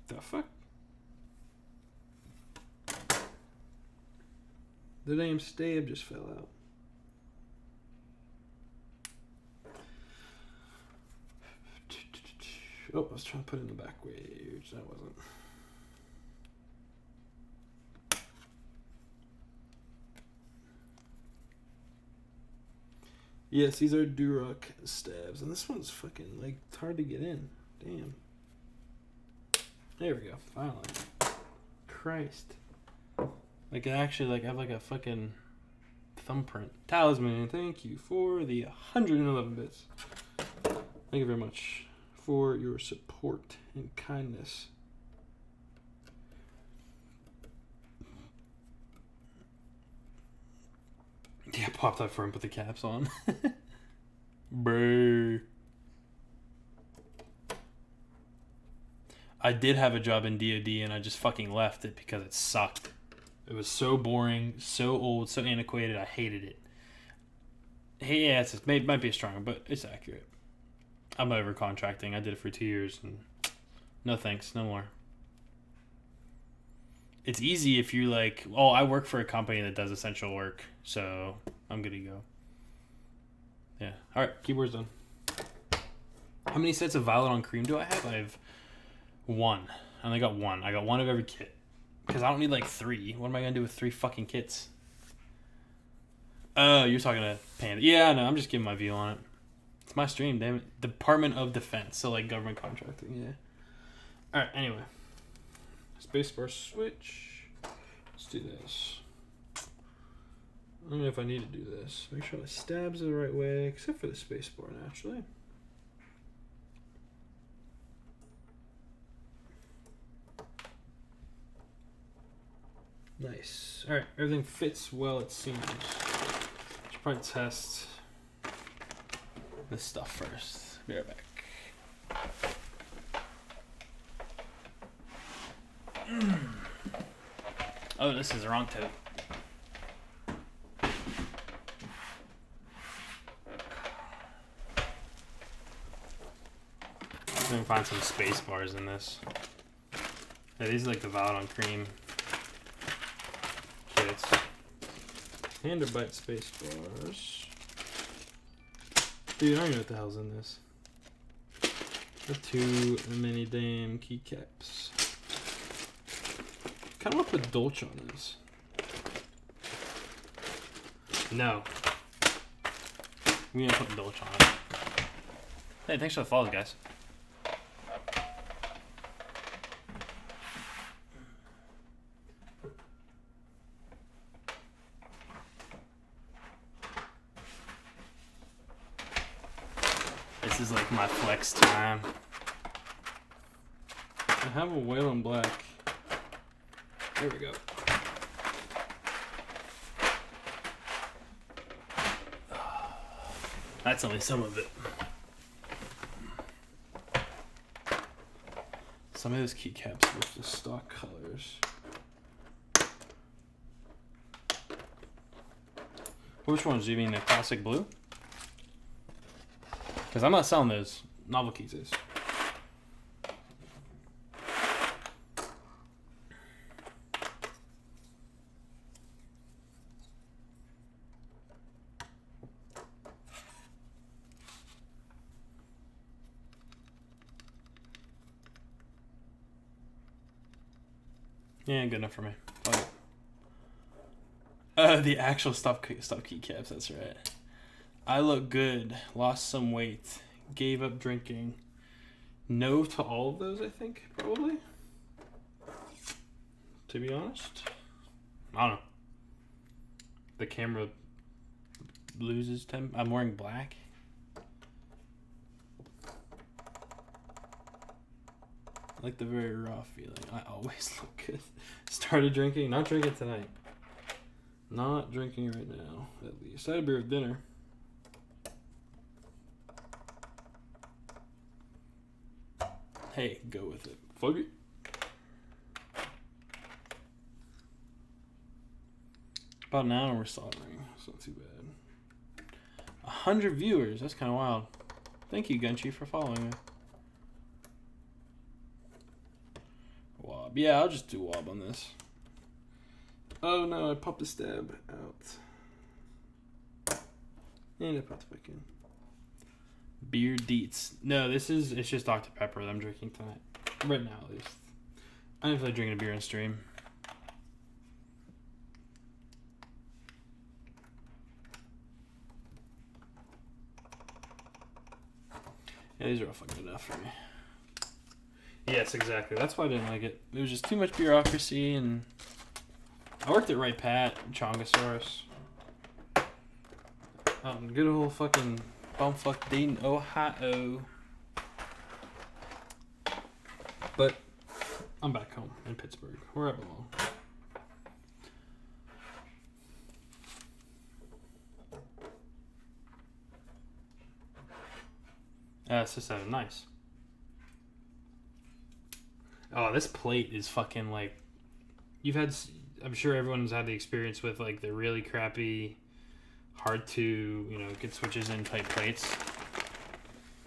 The fuck? The damn stab just fell out. Oh, I was trying to put it in the back way, which that wasn't. Yes, these are Duroc stabs, and this one's fucking like it's hard to get in. Damn. There we go. Finally. Christ. Like actually, like I have like a fucking thumbprint. Talisman, thank you for the 111 bits. Thank you very much for your support and kindness. Yeah, popped up for him, put the caps on. Bro. I did have a job in DoD and I just fucking left it because it sucked. It was so boring, so old, so antiquated. I hated it. Hey, yeah, it might be strong, but it's accurate. I'm over contracting. I did it for 2 years and no thanks, no more. It's easy if you like, oh, I work for a company that does essential work, so I'm good to go. Yeah. All right, keyboard's done. How many sets of Violet on Cream do I have? I have 1. I only got 1. I got 1 of every kit. Because I don't need like 3. What am I going to do with 3 fucking kits? Oh, you're talking to Panda. Yeah, no, I'm just giving my view on it. It's my stream, damn it. Department of Defense, so like government contracting, yeah. All right, anyway. Spacebar Switch. Let's do this. I don't know if I need to do this. Make sure my stabs are the right way, except for the spacebar, naturally. Nice. All right, everything fits well, it seems. Should probably test this stuff first. Be right back. Oh, this is the wrong tote. I'm gonna find some space bars in this. Yeah, these are like the Violet on Cream kits. Handerbyte space bars. Dude, I don't know what the hell's in this. The 2 mini damn keycaps. I kind of want to put Dolce on this. No. We need to put Dolce on it. Hey, thanks for the follows, guys. This is like my flex time. I have a whale in black. There we go. That's only some of it. Some of those keycaps with the stock colors. Which ones? Do you mean the classic blue? Because I'm not selling those. Novel keys is. Yeah, good enough for me. The actual stop keycaps, that's right. I look good, lost some weight, gave up drinking. No to all of those, I think, probably. To be honest. I don't know. The camera loses temp. I'm wearing black. I like the very raw feeling. I always look good. Started drinking. Not drinking tonight. Not drinking right now, at least. I had a beer with dinner. Hey, go with it. Fuck it. About an hour we're soldering. It's not too bad. 100 viewers. That's kind of wild. Thank you, Gunchi, for following me. Wob. Yeah, I'll just do wob on this. Oh no, I popped the stab out. And I popped it back in. Beer deets. No, it's just Dr. Pepper that I'm drinking tonight. Right now, at least. I don't feel like drinking a beer on stream. Yeah, these are all fucking enough for me. Yes, exactly. That's why I didn't like it. It was just too much bureaucracy, and I worked at Right Pat, Chongosaurus. Good old fucking bumfuck Dayton, Ohio. But I'm back home in Pittsburgh, where I belong. It's just nice. Oh, this plate is fucking like... I'm sure everyone's had the experience with like the really crappy, hard to, get switches in type plates.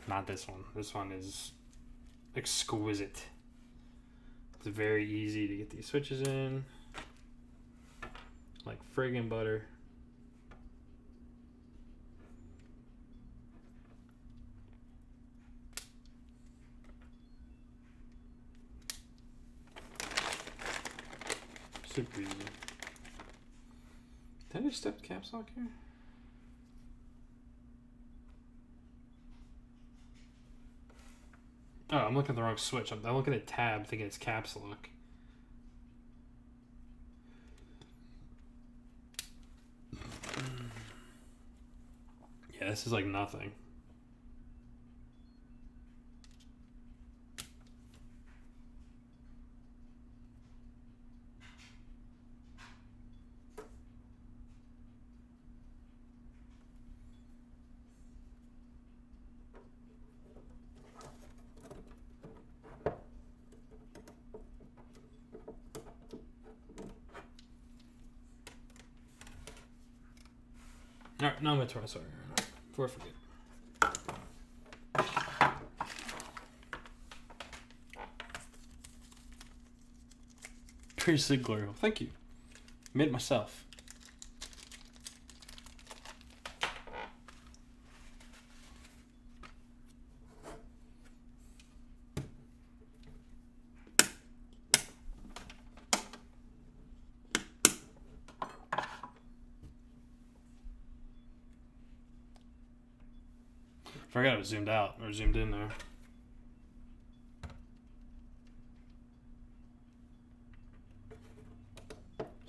Not this one. This one is exquisite. It's very easy to get these switches in. Like friggin' butter. Super easy. Did I just step the caps lock here? Oh, I'm looking at the wrong switch. I'm looking at tab thinking it's caps lock. Yeah, this is like nothing. Alright, now I'm going to try. Sorry. Before I forget. Pretty sick, Glory. Thank you. Made it myself. Forgot it was zoomed out or zoomed in there.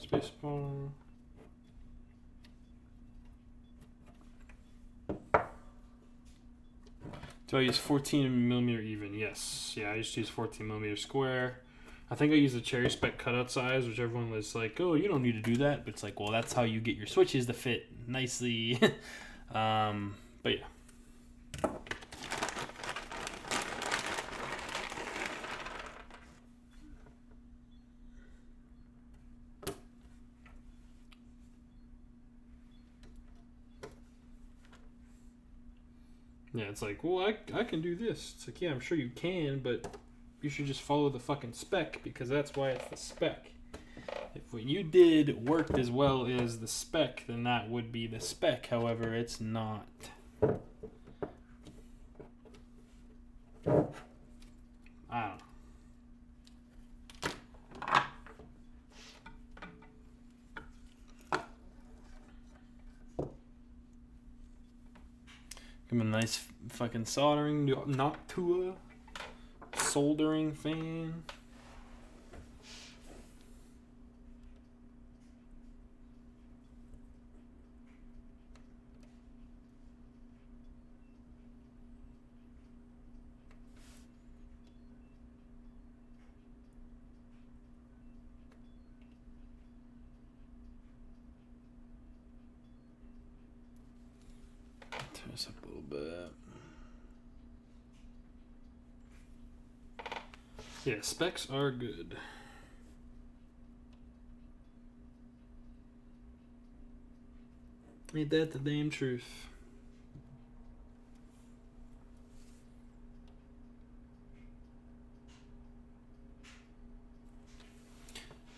Spacebar. Do I use 14mm even? Yes. Yeah, I used to use 14mm square. I think I used the cherry spec cutout size, which everyone was like, oh, you don't need to do that. But it's like, well, that's how you get your switches to fit nicely. But yeah. Yeah, it's like, well, I can do this. It's like, yeah, I'm sure you can, but you should just follow the fucking spec, because that's why it's the spec. If what you did worked as well as the spec, then that would be the spec. However, it's not. I don't know. Give him a nice fucking soldering Noctua soldering fan. Turn this up a little bit. Yeah, specs are good. Ain't that the damn truth?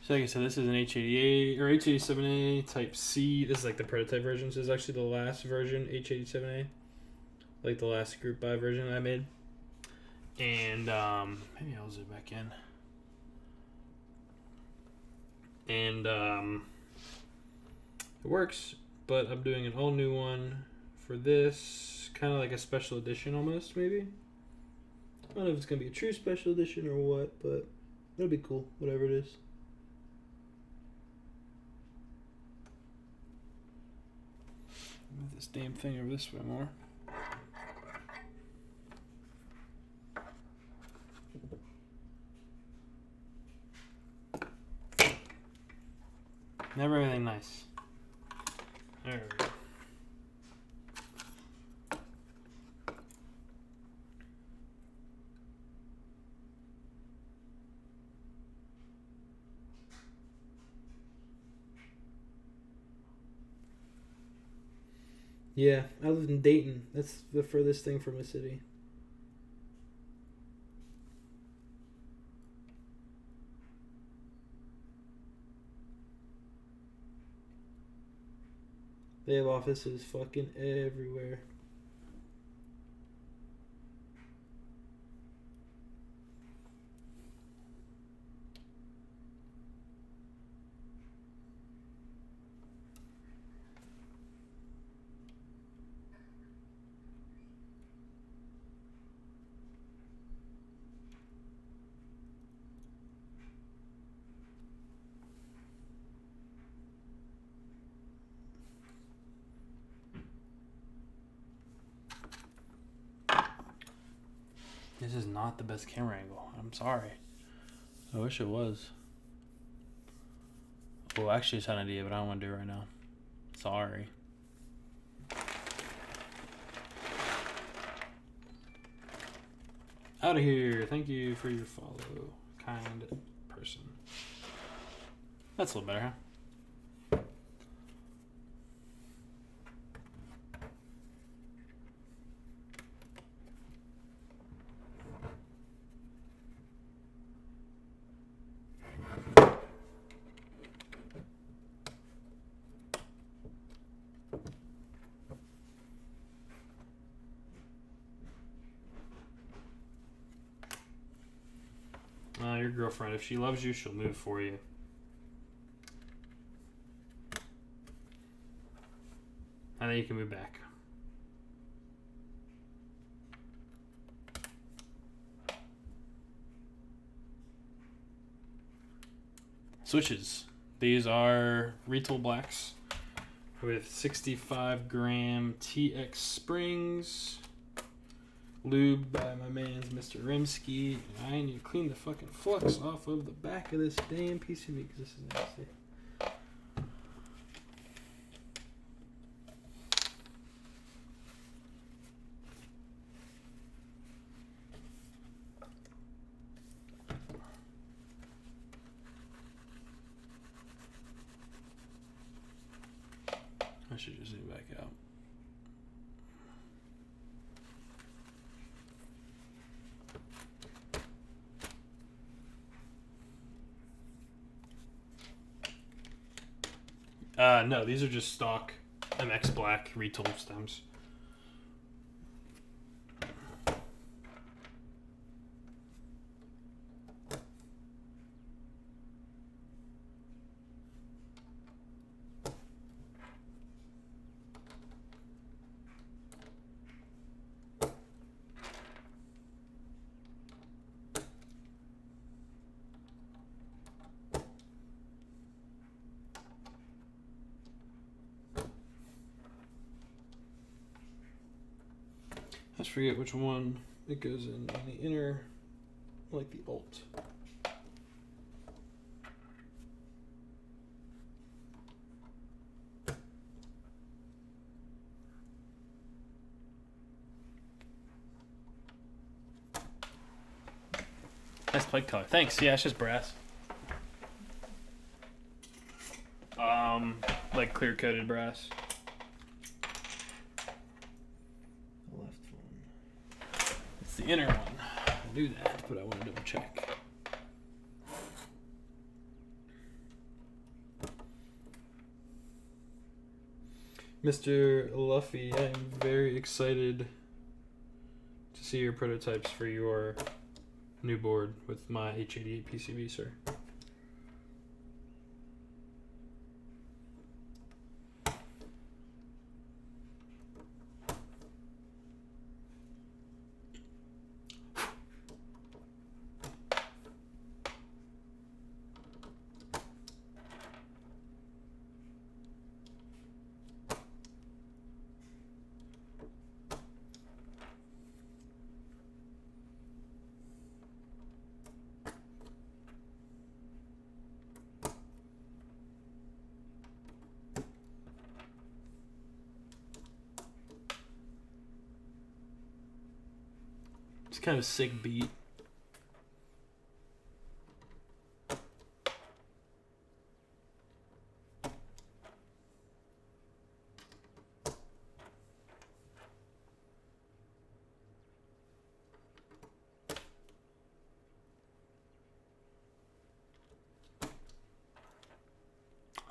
So like I said, this is an H88 or H87A Type C. This is like the prototype version. So this is actually the last version, H87A. Like the last Group Buy version I made. And maybe I'll zoom back in. And it works, but I'm doing an all new one for this. Kind of like a special edition almost, maybe. I don't know if it's going to be a true special edition or what, but it'll be cool, whatever it is. Move this damn thing over this way more. Never anything nice. There we go. Yeah, I live in Dayton. That's the furthest thing from a city. They have offices fucking everywhere. This is not the best camera angle. I'm sorry. I wish it was. Well, actually, it's an idea, but I don't want to do it right now. Sorry. Out of here. Thank you for your follow. Kind person. That's a little better, huh? Your girlfriend, if she loves you, she'll move for you. And then you can move back. Switches. These are retooled blacks with 65 gram TX springs. Lube by my man's Mr. Rimsky. And I need to clean the fucking flux off of the back of this damn PCB because this is nasty. I should just zoom back out. No, these are just stock MX Black retooled stems. I just forget which one it goes in the inner, like the alt. Nice plate color. Thanks. Yeah, it's just brass. Like clear coated brass. The inner one. I knew that, but I want to double check. Mr. Luffy, I'm very excited to see your prototypes for your new board with my H88 PCB, sir. It's kind of a sick beat.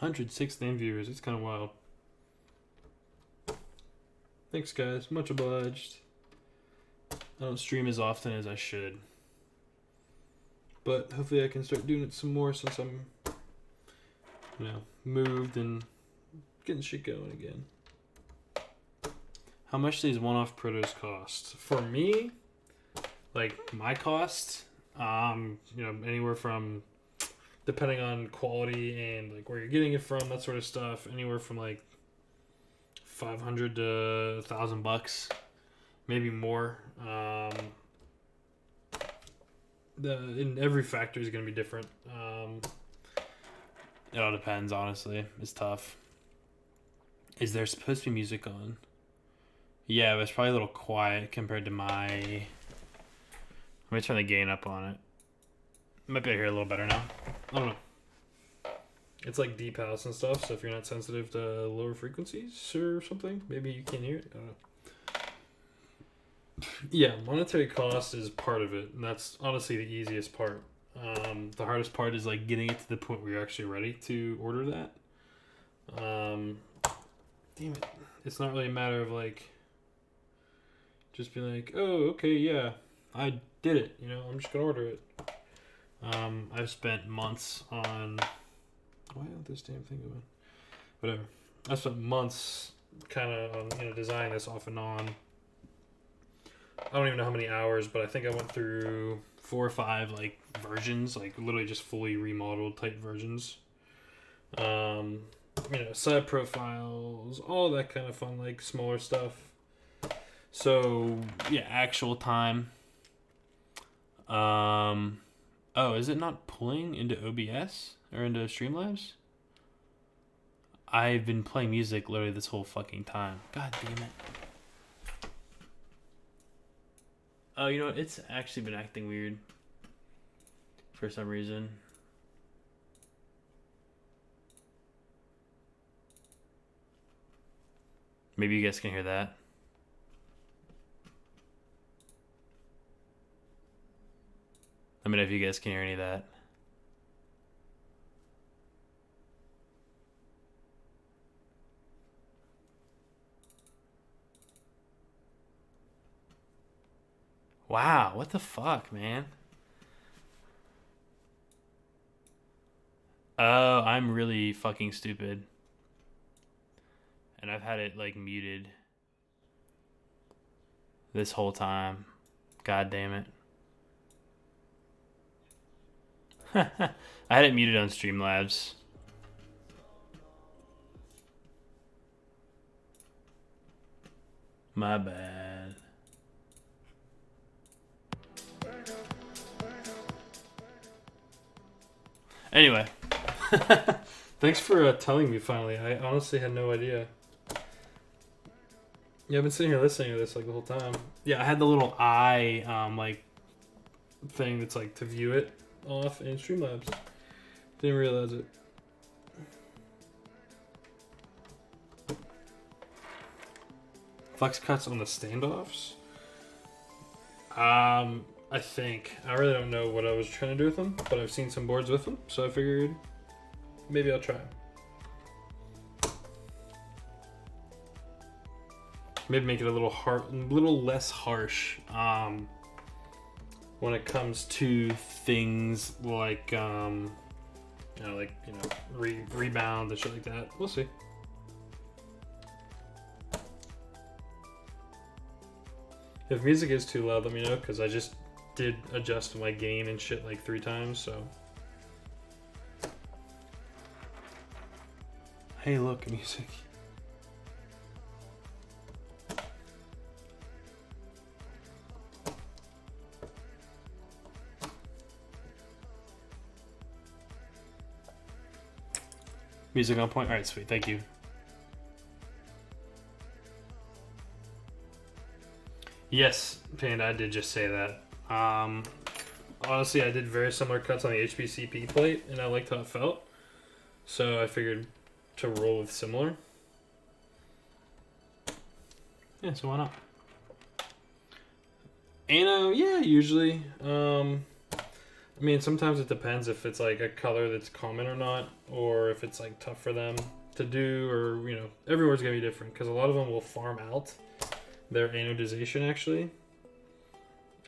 $116 viewers. It's kind of wild. Thanks, guys. Much obliged. I don't stream as often as I should, but hopefully I can start doing it some more since I'm, moved and getting shit going again. How much do these one-off protos cost? For me, like my cost, anywhere from, depending on quality and like where you're getting it from, that sort of stuff, anywhere from like $500 to $1,000, maybe more. In every factory is going to be different. It all depends, honestly. It's tough. Is there supposed to be music on? Yeah, but it's probably a little quiet compared to my... Let me turn the gain up on it. Might be able to hear a little better now. I don't know. It's like deep house and stuff, so if you're not sensitive to lower frequencies or something, maybe you can't hear it. I don't know. Yeah, monetary cost is part of it, and that's honestly the easiest part. The hardest part is like getting it to the point where you're actually ready to order that. Damn it. It's not really a matter of like just being like, oh, okay, yeah, I did it, I'm just gonna order it. I've spent months on... Why don't this damn thing go in? Whatever. I spent months kind of on, designing this off and on. I don't even know how many hours, but I think I went through 4 or 5 like versions, like literally just fully remodeled type versions. Side profiles, all that kind of fun, like smaller stuff. So yeah, actual time. Oh, is it not pulling into OBS or into Streamlabs? I've been playing music literally this whole fucking time. God damn it. Oh, you know what? It's actually been acting weird for some reason. Maybe you guys can hear that. Let me know if you guys can hear any of that. Wow, what the fuck, man? Oh, I'm really fucking stupid. And I've had it like muted this whole time. God damn it. I had it muted on Streamlabs. My bad. Anyway. Thanks for telling me finally. I honestly had no idea. Yeah, I've been sitting here listening to this like the whole time. Yeah, I had the little eye like thing that's like to view it off in Streamlabs. Didn't realize it. Flex cuts on the standoffs? I think. I really don't know what I was trying to do with them, but I've seen some boards with them, so I figured maybe I'll try them. Maybe make it a little less harsh when it comes to things like rebound and shit like that. We'll see. If music is too loud, let me know, because I just did adjust my gain and shit like 3 times, so. Hey, look, music. Music on point? Alright, sweet, thank you. Yes, Panda, I did just say that. Honestly, I did very similar cuts on the HPCP plate, and I liked how it felt. So I figured to roll with similar. Yeah, so why not? Ano, yeah, usually. I mean, sometimes it depends if it's like a color that's common or not, or if it's like tough for them to do, or, you know, everyone's gonna be different, because a lot of them will farm out their anodization actually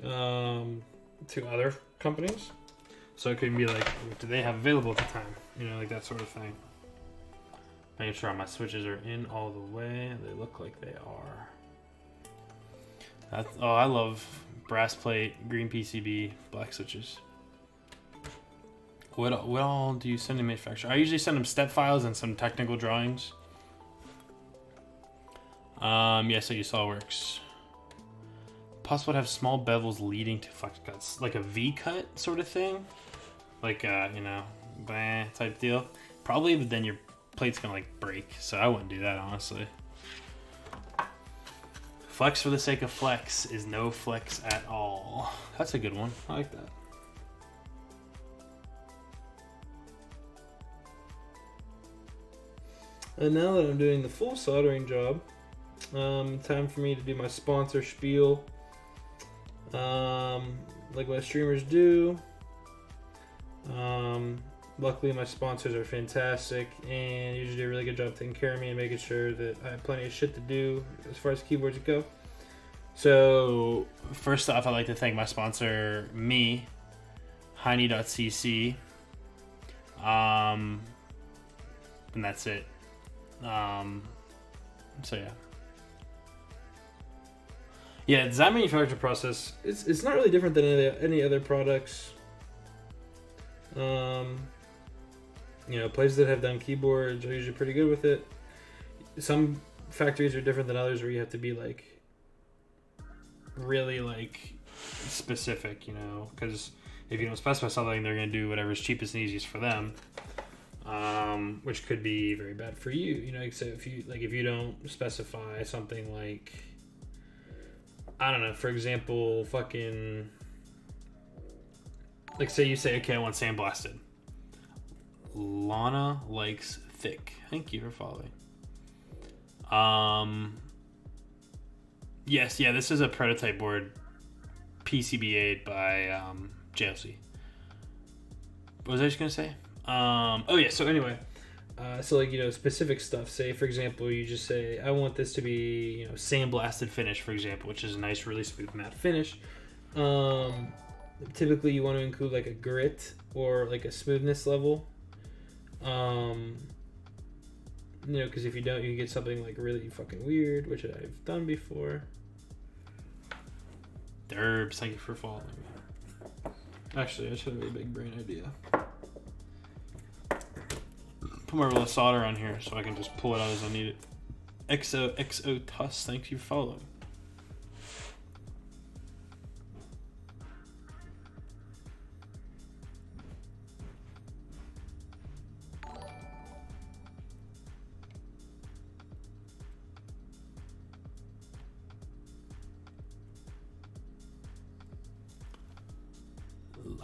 to other companies. So it could be like, what do they have available at the time? You know, like that sort of thing. Making sure my switches are in all the way. They look like they are. I love brass plate, green PCB, black switches. What all do you send to manufacturer? I usually send them step files and some technical drawings. Yeah, so you saw works. Possible to have small bevels leading to flex cuts, like a V cut sort of thing, like you know, blah type deal. Probably, but then your plate's gonna like break, so I wouldn't do that honestly. Flex for the sake of flex is no flex at all. That's a good one. I like that. And now that I'm doing the full soldering job, time for me to do my sponsor spiel, like my streamers do. Luckily my sponsors are fantastic and usually do a really good job taking care of me and making sure that I have plenty of shit to do as far as keyboards go. So first off, I'd like to thank my sponsor, me, hiney.cc, and that's it. So yeah, design manufacture process, it's not really different than any other products. You know, places that have done keyboards are usually pretty good with it. Some factories are different than others where you have to be like really like specific, you know, because if you don't specify something, they're going to do whatever's cheapest and easiest for them, which could be very bad for you, you know. So if you don't specify something like, I don't know, for example, fucking, like say you say, okay, I want sandblasted. Lana likes thick. Thank you for following. Yes, yeah, this is a prototype board PCBA'd by JLC. What was I just gonna say? Oh yeah, so anyway, so like, specific stuff. Say for example, you just say, I want this to be, sandblasted finish, for example, which is a nice, really smooth matte finish. Typically you want to include like a grit or like a smoothness level. Because if you don't, you can get something like really fucking weird, which I've done before. Derbs, thank you for following me. Actually, I should have a big brain idea. Put my roll of solder on here so I can just pull it out as I need it. XO Tuss, thank you for following.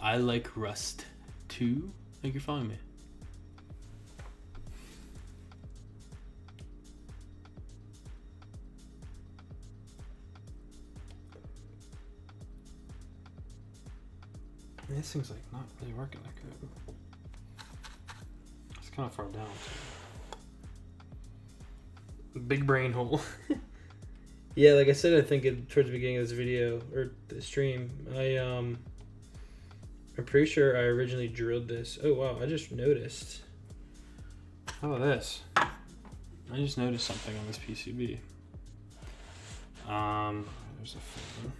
I like Rust too. Thank you for following me. This thing's like not really working that good. It's kind of far down. Big brain hole. Yeah, like I said, I think towards the beginning of this video or the stream, I'm pretty sure I originally drilled this. Oh wow, I just noticed. How about this? I just noticed something on this PCB. There's a phone.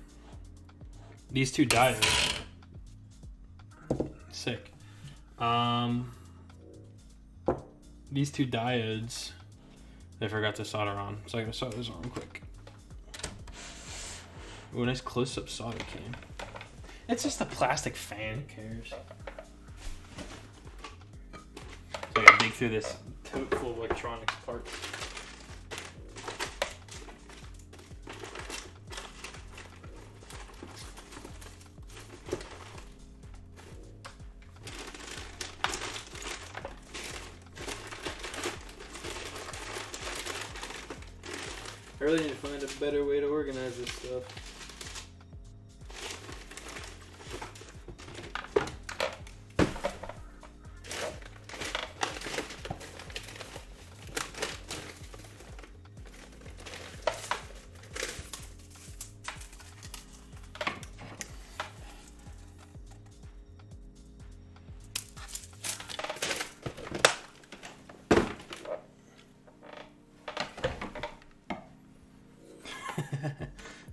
These two diodes. Sick. These two diodes, I forgot to solder on, so I'm gonna solder this on quick. Ooh, nice close-up solder can. It's just a plastic fan, who cares? So I gotta dig through this tote full of electronics parts. I really need to find a better way to organize this stuff.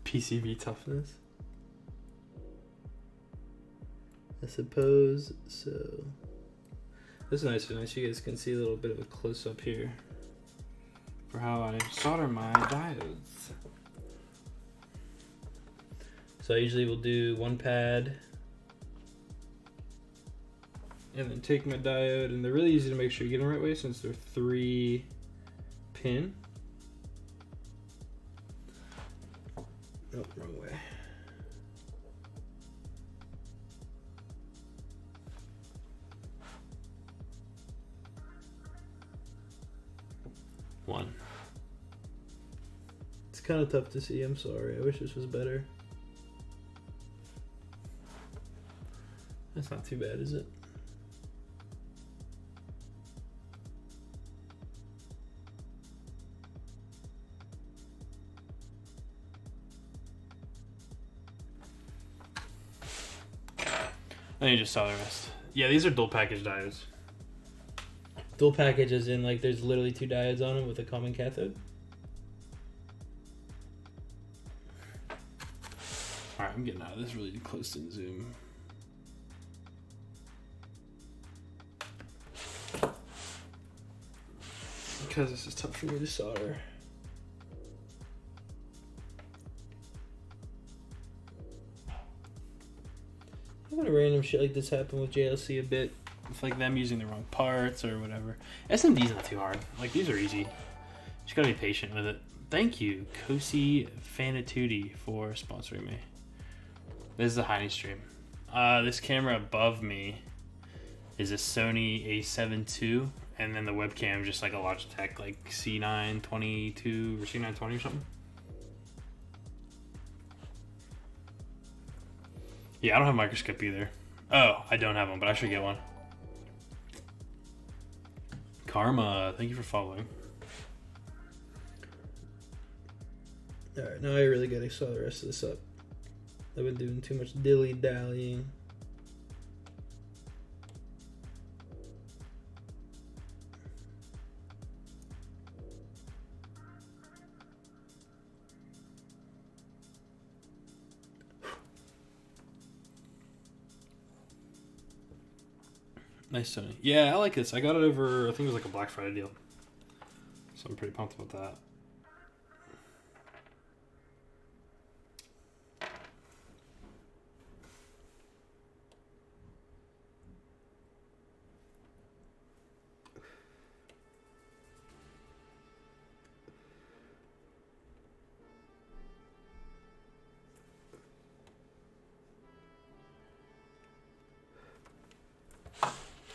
PCB toughness, I suppose so. This is nice. You guys can see a little bit of a close up here for how I solder my diodes. So I usually will do one pad and then take my diode, and they're really easy to make sure you get them the right way since they're 3-pin. Oh, wrong way. One. It's kind of tough to see. I'm sorry. I wish this was better. That's not too bad, is it? I need to saw the rest. Yeah, these are dual package diodes. Dual package as in like there's literally two diodes on them with a common cathode. Alright, I'm getting out of this really close in zoom. Because this is tough for me to solder. I've had a random shit like this happen with JLC a bit. It's like them using the wrong parts or whatever. SMD's not too hard. Like, these are easy. Just gotta be patient with it. Thank you, Kosi Fanatuti, for sponsoring me. This is a hiney stream. This camera above me is a Sony A7 II, and then the webcam just like a Logitech like C922 or C920 or something. Yeah, I don't have a microscope either. Oh, I don't have one, but I should get one. Karma, thank you for following. Alright, now I really gotta saw the rest of this up. I've been doing too much dilly-dallying. Nice Sony. Yeah, I like this. I got it over, I think it was like a Black Friday deal. So I'm pretty pumped about that.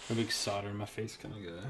A big solder in my face kind of guy.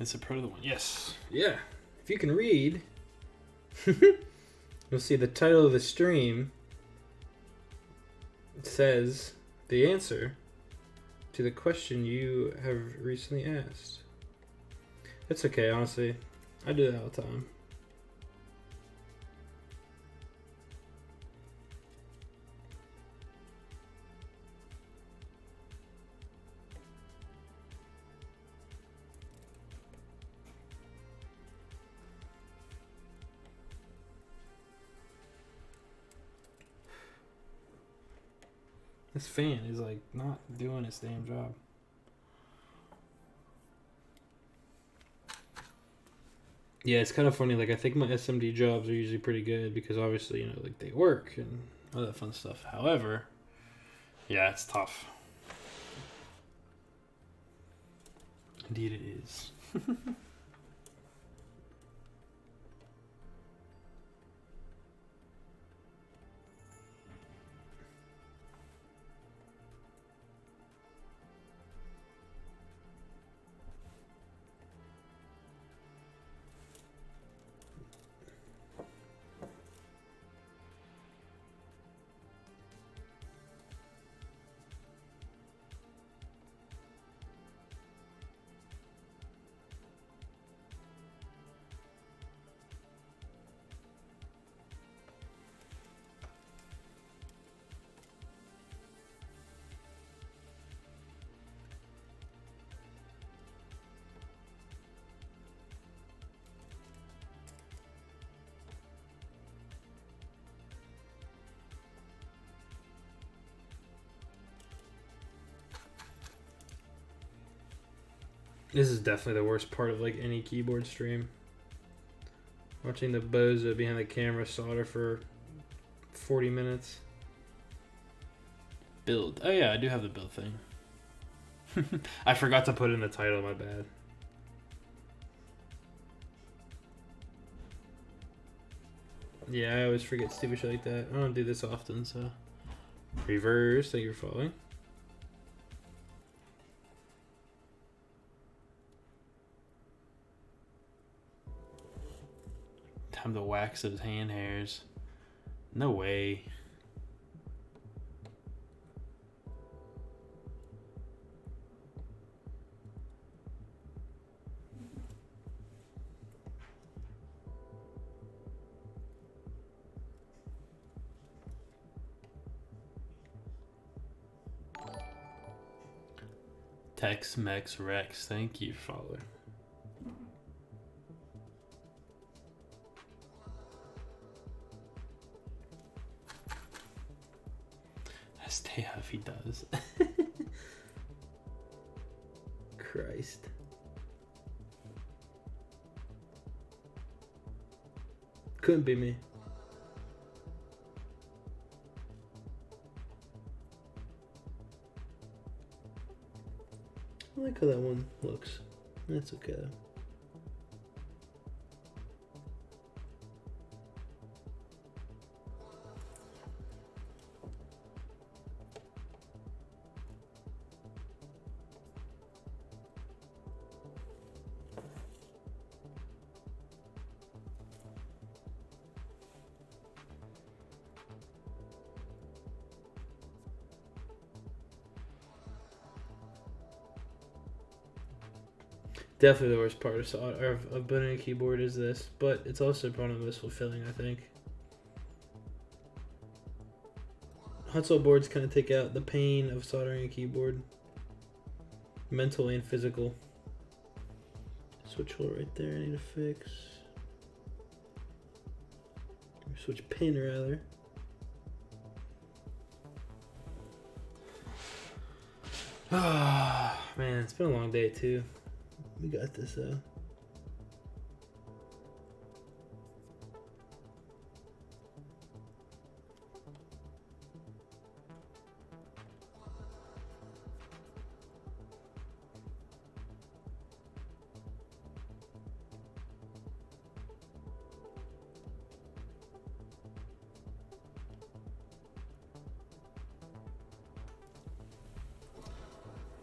It's a pro to the one. Yes. Yeah. If you can read, you'll see the title of the stream. It says the answer to the question you have recently asked. It's okay, honestly. I do that all the time. This fan is like not doing its damn job. Yeah, it's kind of funny. Like I think my SMD jobs are usually pretty good because obviously, you know, like they work and all that fun stuff. However, yeah, it's tough. Indeed it is. This is definitely the worst part of like any keyboard stream. Watching the bozo behind the camera solder for 40 minutes. Build. Oh yeah, I do have the build thing. I forgot to put in the title, my bad. Yeah, I always forget stupid shit like that. I don't do this often, so. Reverse, thank you for following. Time to wax those hand hairs. No way. Tex-Mex Rex, thank you, follower. Stay out if he does. Christ. Couldn't be me. I like how that one looks. That's okay though. Definitely the worst part of building a keyboard is this, but it's also part of the most fulfilling, I think. Hot swap boards kind of take out the pain of soldering a keyboard, mental and physical. Switch hole right there, I need to fix. Switch pin, rather. Ah, man, it's been a long day, too. We got this, though.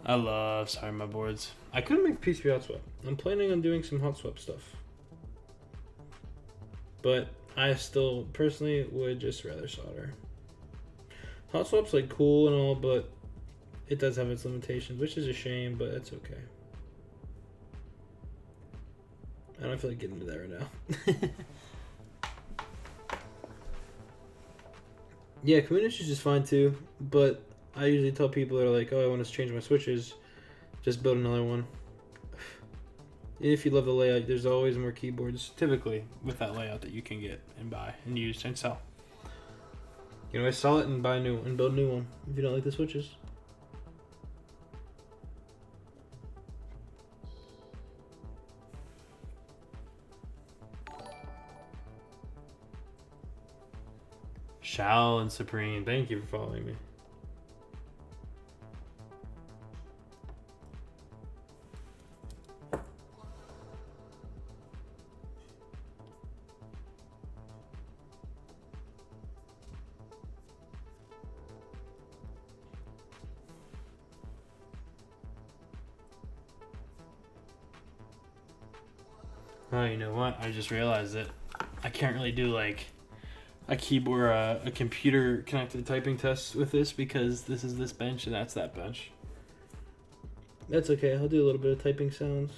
I love soldering my boards. I couldn't make PCB hot swap. I'm planning on doing some hot swap stuff. But I still, personally, would just rather solder. Hot swap's like cool and all, but it does have its limitations, which is a shame, but that's okay. I don't feel like getting into that right now. Yeah, communities is just fine too, but I usually tell people that are like, oh, I want to change my switches, just build another one. If you love the layout, there's always more keyboards, Typically, with that layout that you can get and buy and use and sell. You can always sell it and buy a new one and build a new one if you don't like the switches. Shao and Supreme, Thank you for following me. Oh, you know what? I just realized that I can't really do like a keyboard, a computer connected typing test with this because this is this bench and that's that bench. That's okay. I'll do a little bit of typing sounds.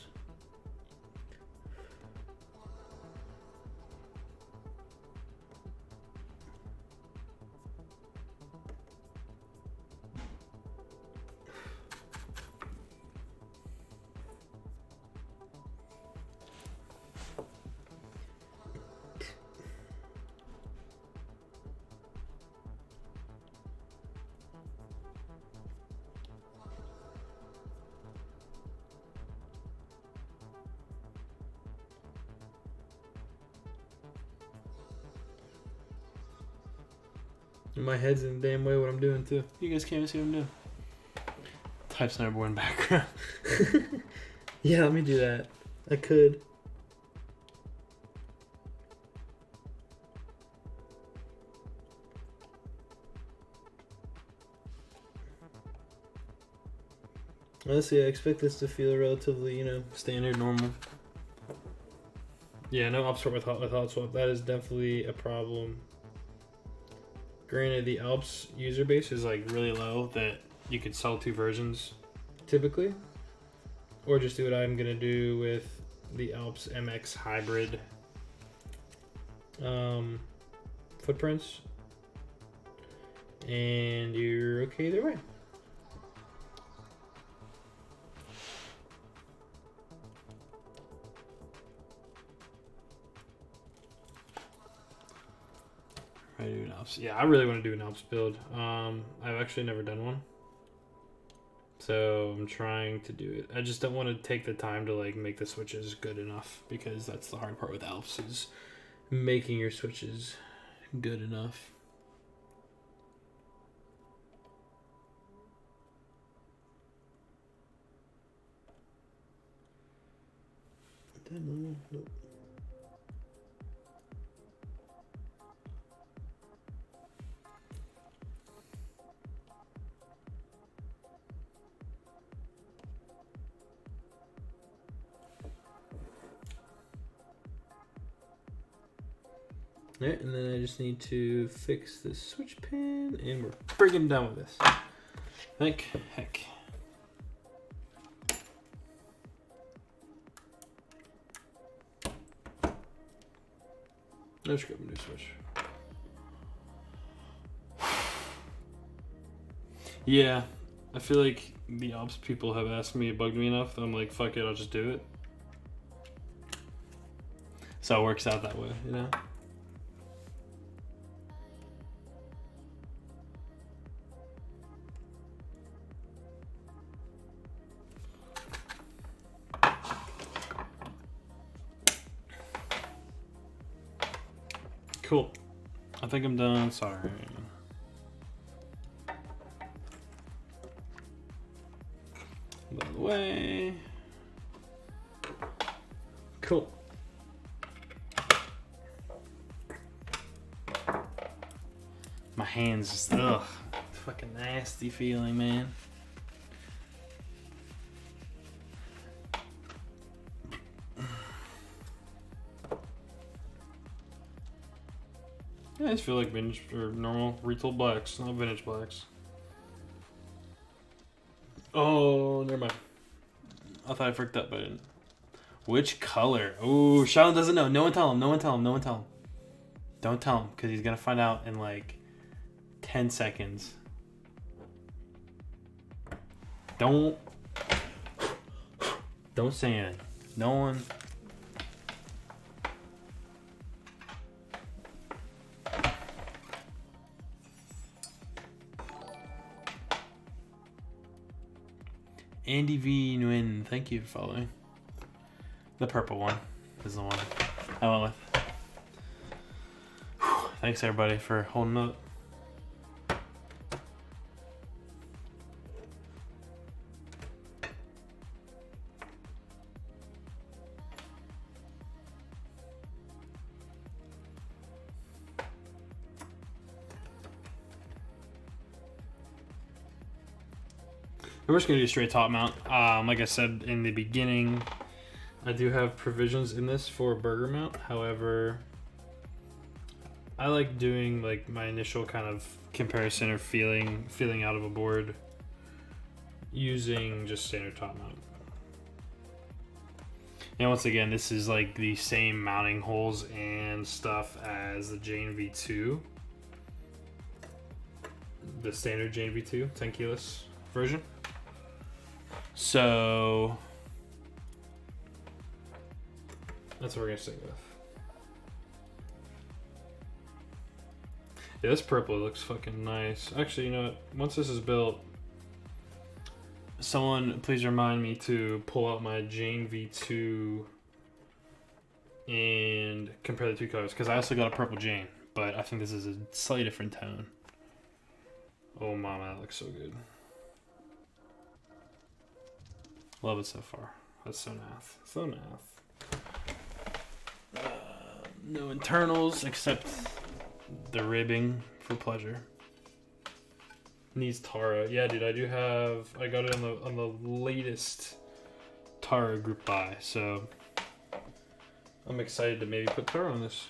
My head's in the damn way what I'm doing too. You guys can't even see what I'm doing. Type's number one background. Yeah, let me do that. I could. Honestly, I expect this to feel relatively, Standard, normal. Yeah, no upswap with hot swap. That is definitely a problem. Granted, the Alps user base is like Really low that you could sell two versions. typically, or just do what I'm gonna do with the Alps MX hybrid footprints, and you're okay either way. Ready to do an Alps. Yeah, I really want to do an Alps build. I've actually never done one. So I'm trying to do it. I just don't want to take the time to like make the switches good enough, because that's the hard part with Alps, is making your switches good enough. Nope. Alright, and then I just need to fix this switch pin, and we're friggin' done with this. Thank heck. Let's grab a new switch. Yeah, I feel like the ops people have asked me, it bugged me enough that I'm like, fuck it, I'll just do it. So it works out that way, you know? Cool. I think I'm done. Sorry. By the way. Cool. My hands just, ugh. Fucking nasty feeling, man. I just feel like vintage or normal retooled blacks, not vintage blacks. Oh, never mind. I thought I freaked up, but I didn't. Which color? Oh, Shadow doesn't know. No one tell him. No one tell him. No one tell him. Don't tell him, because he's gonna find out in like 10 seconds. Don't say anything. No one. Andy V. Nguyen, thank you for following. The purple one is the one I went with. Whew. Thanks everybody for holding up. We're just gonna do straight top mount. Like I said in the beginning, I do have provisions in this for a burger mount. However, I like doing like my initial kind of comparison or feeling out of a board using just standard top mount. And once again, this is like the same mounting holes and stuff as the Jane V2, the standard Jane V2 10 keyless version. So that's what we're gonna stick with. Yeah, this purple looks fucking nice. Actually, you know what? Once this is built, someone please remind me to pull out my Jane V2 and compare the two colors, because I also got a purple Jane, but I think this is a slightly different tone. Oh mama, that looks so good. Love it so far. That's so nice. So nice. No internals except the ribbing for pleasure. Needs Tara. Yeah, dude, I do have. I got it on the latest Tara group buy, so I'm excited to maybe put Tara on this.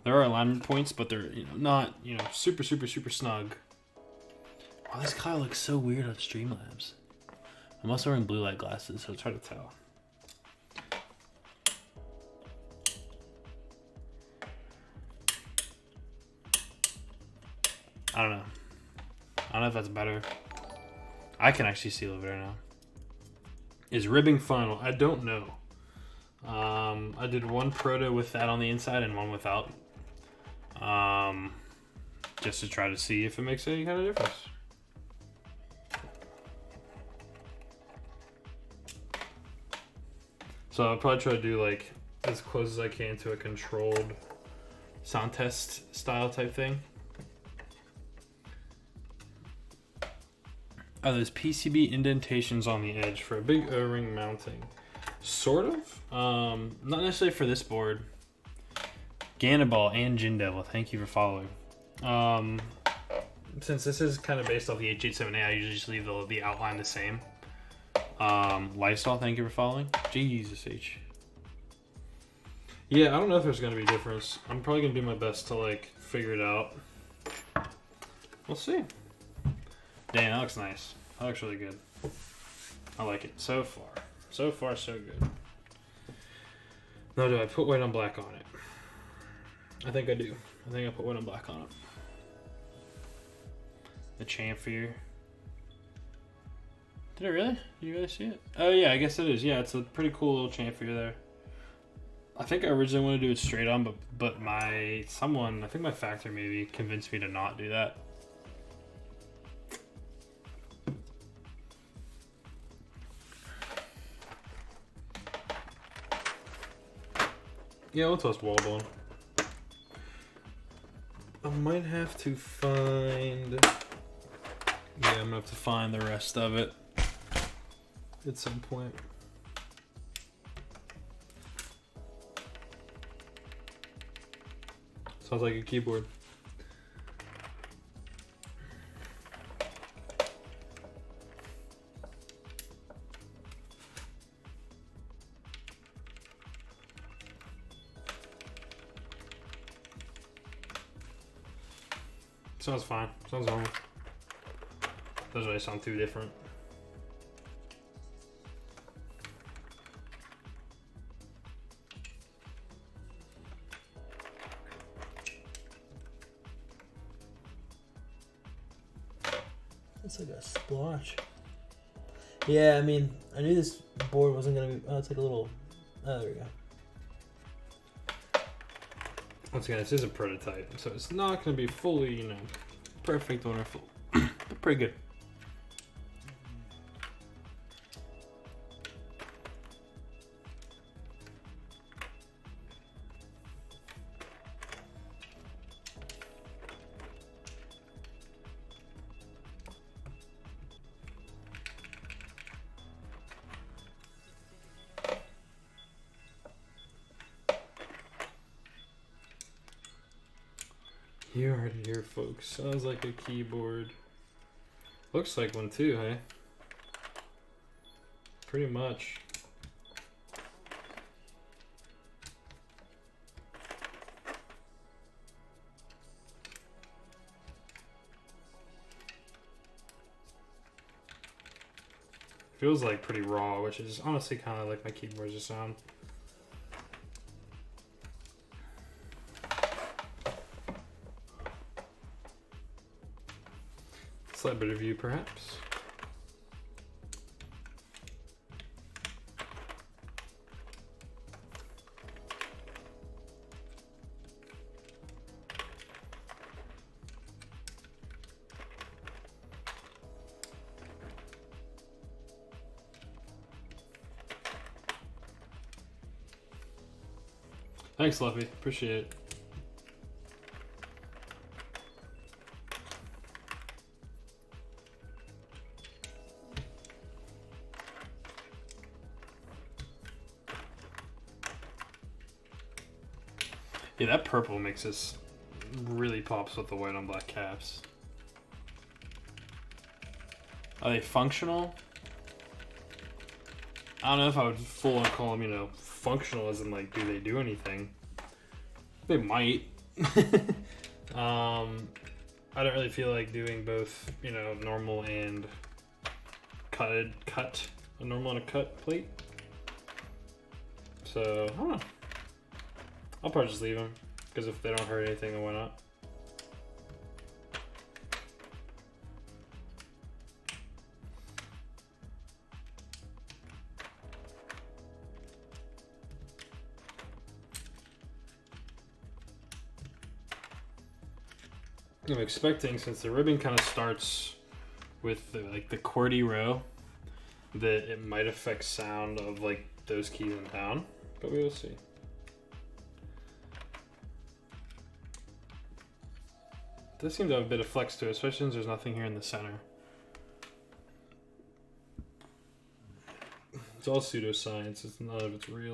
There are alignment points, but they're not super snug. Wow, this color looks so weird on Streamlabs. I'm also wearing blue light glasses, so it's hard to tell. I don't know. I don't know if that's better. I can actually see a little better now. Is ribbing final? I don't know. I did one proto with that on the inside and one without. Just to try to see if it makes any kind of difference. So I'll probably try to do like as close as I can to a controlled sound test style type thing. Oh, there's PCB indentations on the edge for a big O-ring mounting. Sort of. Not necessarily for this board. Gannibal and Jin Devil, thank you for following. Since this is kind of based off the H87A, I usually just leave the outline the same. Lysol, thank you for following. Jesus H. Yeah, I don't know if there's gonna be a difference. I'm probably gonna do my best to like figure it out. We'll see. Damn, that looks nice. That looks really good. I like it so far. So far, so good. Now, do I put white on black on it? I think I do. I think I put white on black on it. The chamfer. Did it really? Did you really see it? Oh yeah, I guess it is. Yeah, it's a pretty cool little chamfer there. I think I originally wanted to do it straight on, but I think my factor maybe convinced me to not do that. Yeah, we'll toast wall bone. I might have to find... Yeah, I'm gonna have to find the rest of it at some point. Sounds like a keyboard. Sounds fine. Sounds normal. Doesn't really sound too different. It's like a splotch. Yeah, I mean, I knew this board wasn't gonna be. Oh, it's like a little. Oh, there we go. Once again, this is a prototype, so it's not going to be fully, you know, perfect, wonderful, but pretty good. You heard it here, folks. Sounds like a keyboard. Looks like one too, hey? Pretty much. Feels like pretty raw, which is honestly kind of like my keyboards just sound. Slight bit of view, perhaps. Thanks, Luffy. Appreciate it. Yeah, that purple makes this really pops with the white on black caps. Are they functional? I don't know if I would full on call them, you know, functional as in like, do they do anything? They might. I don't really feel like doing both, you know, normal and cut, a normal and a cut plate. So, I don't know. I'll probably just leave them, because if they don't hurt anything, then why not? I'm expecting, since the ribbon kind of starts with the, like the QWERTY row, that it might affect sound of like those keys in down, but we will see. It does seem to have a bit of flex to it, especially since there's nothing here in the center. It's all pseudoscience, it's none of it's real.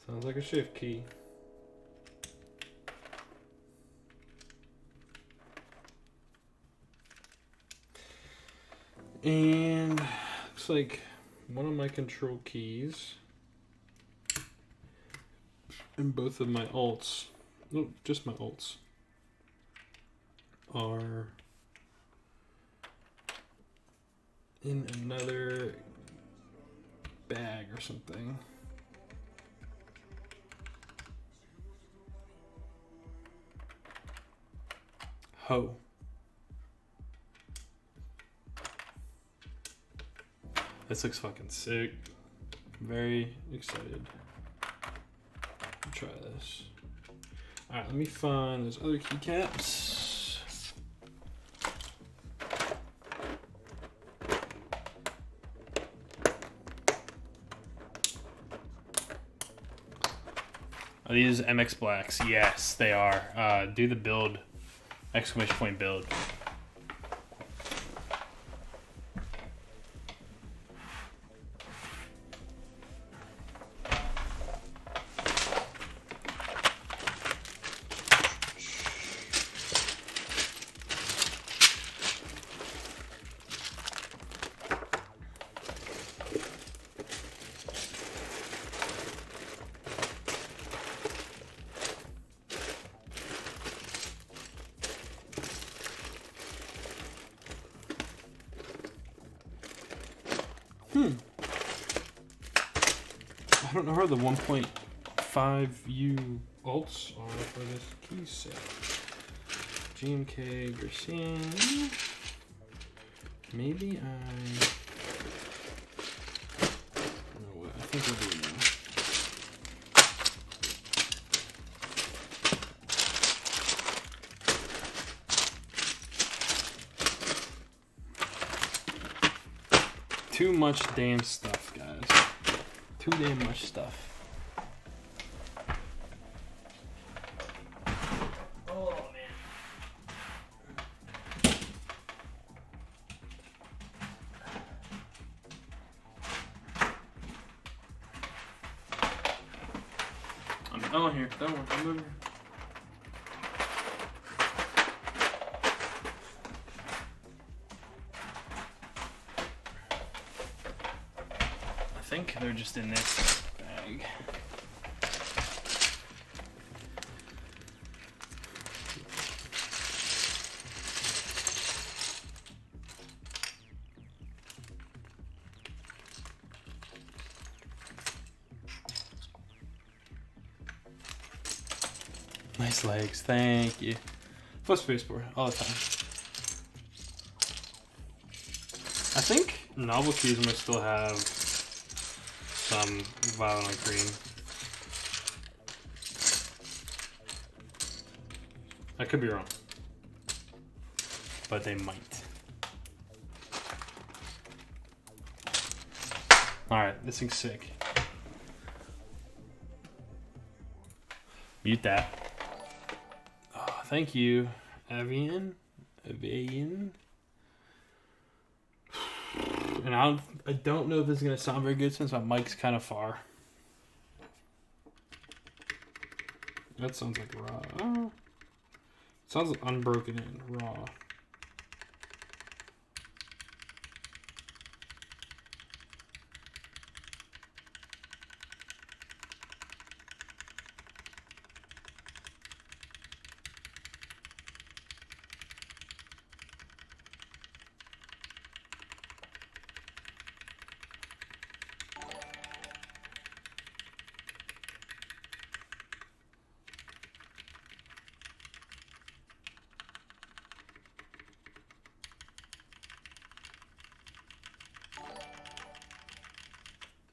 Sounds like a shift key. And looks like one of my control keys and both of my alts, no, just my alts, are in another bag or something. Ho. This looks fucking sick. Very excited to try this. Alright, let me find those other keycaps. Are these MX Blacks? Yes, they are. Do the build. Exclamation point build. I don't know where the 1.5U alts are for this key set. GMK Garcia. Maybe no, what? I think I do now. Too much damn stuff, guys. Too damn much stuff. Oh, man. I'm on here. Don't worry. I'm over here. I think they're just in this bag. Nice legs, thank you. Plus Spacebar, all the time. I think novel keys might still have some violet on green. I could be wrong, but they might. Alright, this thing's sick. Mute that. Oh, thank you, Avian. And I don't know if this is gonna sound very good since my mic's kind of far. That sounds like raw. Oh. Sounds like unbroken in raw.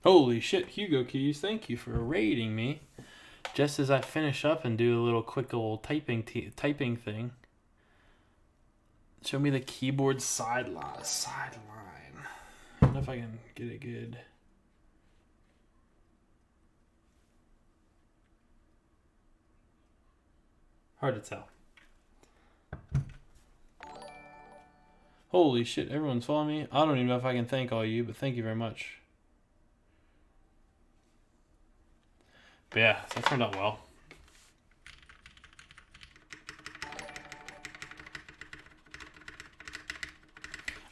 Holy shit, Hugo Keys, thank you for rating me. Just as I finish up and do a little quick old typing thing. Show me the keyboard sideline. I don't know if I can get it good. Hard to tell. Holy shit, everyone's following me. I don't even know if I can thank all you, but thank you very much. But yeah, that turned out well.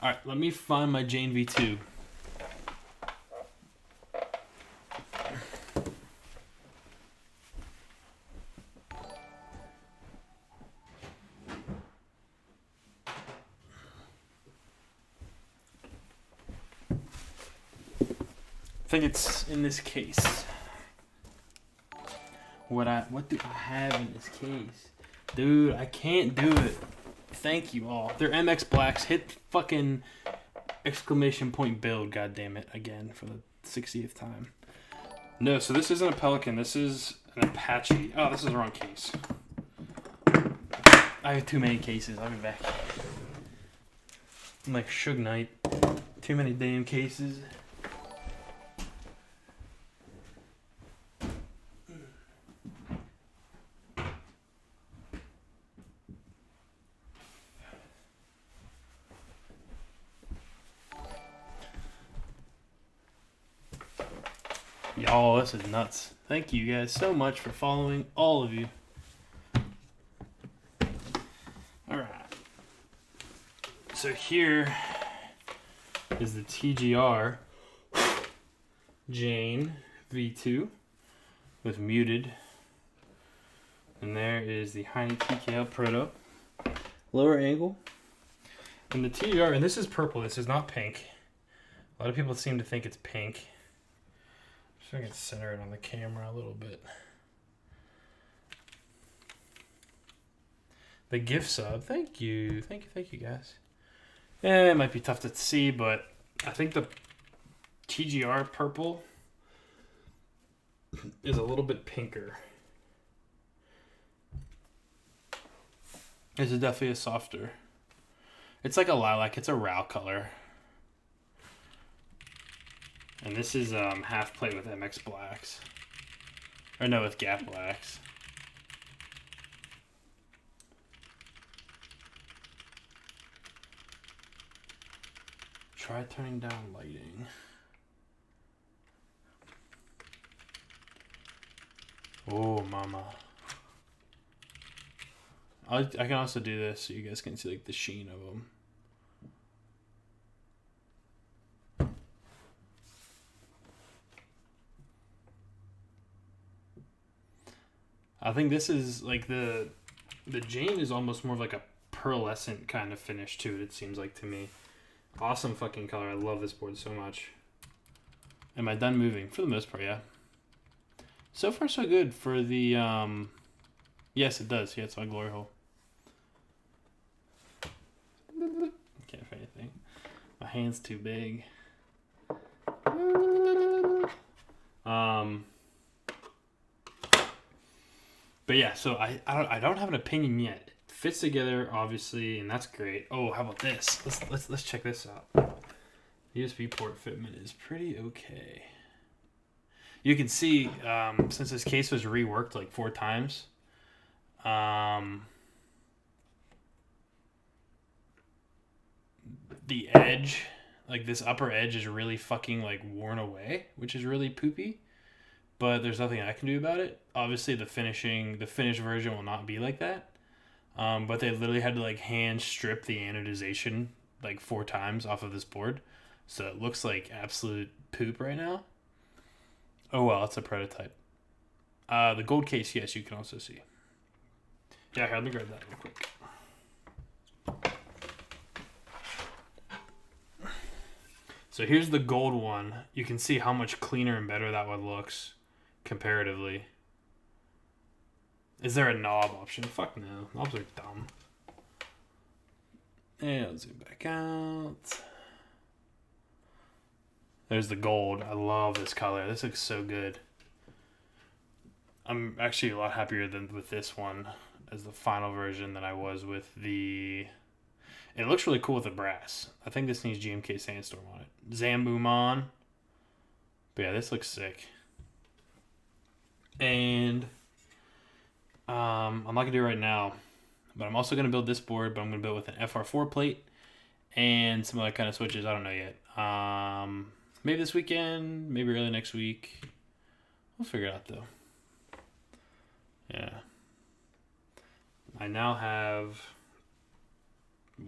Alright, let me find my Jane V2. I think it's in this case. What do I have in this case? Dude, I can't do it. Thank you all. They're MX Blacks. Hit fucking exclamation point build, god damn it, again for the 60th time. No, so this isn't a Pelican. This is an Apache. Oh, this is the wrong case. I have too many cases. I'll be back. I'm like Suge Knight. Too many damn cases. Y'all, this is nuts. Thank you guys so much for following, all of you. Alright. So here is the TGR Jane V2 with muted. And there is the Hiney TKL Proto. Lower angle. And the TGR, and this is purple, this is not pink. A lot of people seem to think it's pink. So I can center it on the camera a little bit. The gift sub, thank you guys. It might be tough to see, but I think the TGR purple is a little bit pinker. This is definitely a softer. It's like a lilac, it's a RAL color. And this is half plate with MX Blacks. Or no, with Gap Blacks. Try turning down lighting. Oh, mama. I can also do this so you guys can see like the sheen of them. I think this is like the Jane is almost more of like a pearlescent kind of finish to it, it seems like to me. Awesome fucking color. I love this board so much. Am I done moving? For the most part, yeah. So far, so good for the, yes, it does. Yeah, it's my glory hole. Can't find anything. My hand's too big. But yeah, so I don't have an opinion yet. It fits together, obviously, and that's great. Oh, how about this? Let's check this out. USB port fitment is pretty okay. You can see, since this case was reworked like 4 times, the edge, like this upper edge is really fucking like worn away, which is really poopy. But there's nothing I can do about it. Obviously, the finished version will not be like that. But they literally had to like hand strip the anodization like 4 times off of this board. So it looks like absolute poop right now. Oh well, it's a prototype. The gold case, yes, you can also see. Yeah, here, let me grab that real quick. So here's the gold one. You can see how much cleaner and better that one looks comparatively. Is there a knob option? Fuck no. Knobs are dumb. And I'll zoom back out. There's the gold. I love this color. This looks so good. I'm actually a lot happier than with this one as the final version than I was with the... It looks really cool with the brass. I think this needs GMK Sandstorm on it. Zambumon. But yeah, this looks sick. And I'm not going to do it right now. But I'm also going to build this board, but I'm going to build with an FR4 plate and some other kind of switches. I don't know yet. Maybe this weekend, maybe early next week. We'll figure it out though. Yeah. I now have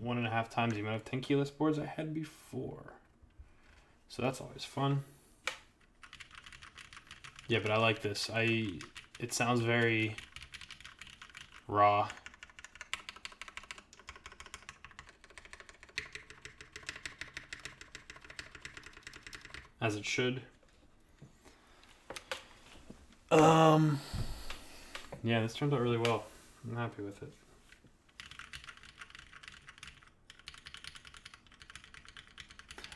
1.5 times the amount of 10 keyless boards I had before. So that's always fun. Yeah, but I like this. It sounds very raw. As it should. Yeah, this turned out really well. I'm happy with it.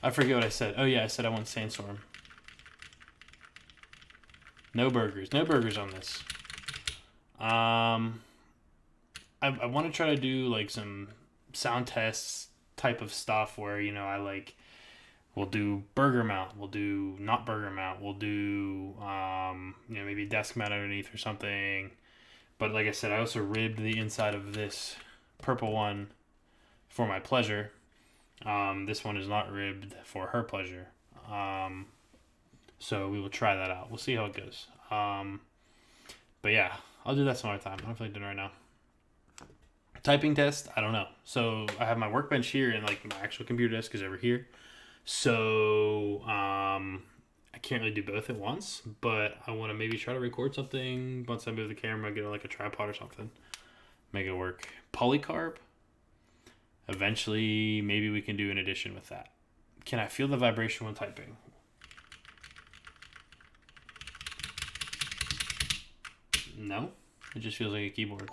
I forget what I said. Oh yeah, I said I want Sandstorm. No burgers. No burgers on this. I want to try to do like some sound tests type of stuff where, you know, we'll do burger mount, we'll do not burger mount, we'll do maybe desk mount underneath or something. But like I said, I also ribbed the inside of this purple one for my pleasure. This one is not ribbed for her pleasure. So we will try that out. We'll see how it goes. But yeah, I'll do that some other time. I don't feel like doing it right now. Typing test, I don't know. So I have my workbench here and like my actual computer desk is over here. So I can't really do both at once, but I want to maybe try to record something once I move the camera, get like a tripod or something, make it work. Polycarb. Eventually, maybe we can do an addition with that. Can I feel the vibration when typing? No, it just feels like a keyboard.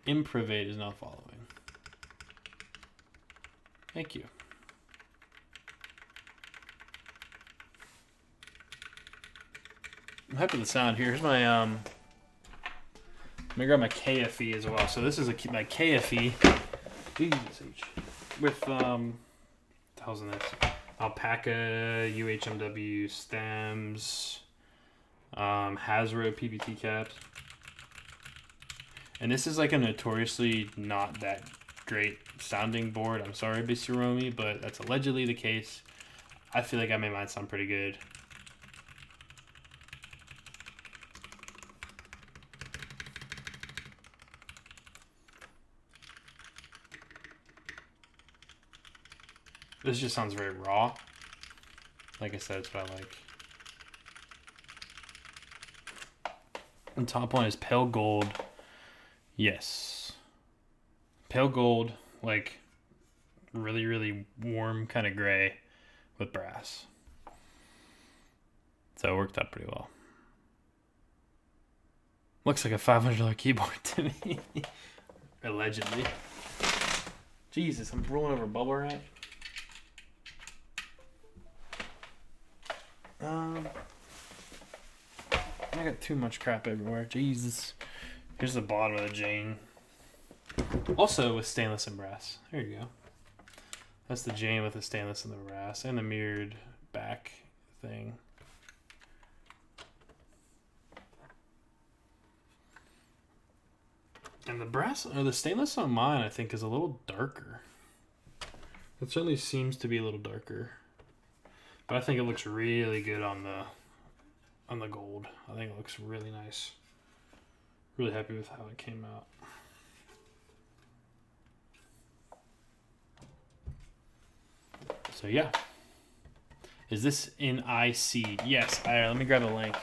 Improvate is not following. Thank you. I'm happy with the sound here. Here's my let me grab my KFE as well. So this is my KFE. Jesus H. With what the hell's in this? Alpaca, UHMW stems, Hasbro PBT caps. And this is like a notoriously not that great sounding board. I'm sorry, Bisuromi, but that's allegedly the case. I feel like I made mine sound pretty good. This just sounds very raw. Like I said, it's what I like. The top one is pale gold. Yes. Pale gold, like really, really warm kind of gray with brass. So it worked out pretty well. Looks like a $500 keyboard to me. Allegedly. Jesus, I'm rolling over a bubble wrap. I got too much crap everywhere. Jesus. Here's the bottom of the Jane. Also with stainless and brass. There you go. That's the Jane with the stainless and the brass and the mirrored back thing. And the brass or the stainless on mine I think is a little darker. It certainly seems to be a little darker. But I think it looks really good on the gold. I think it looks really nice. Really happy with how it came out. So yeah. Is this in IC? Yes. All right, let me grab a link.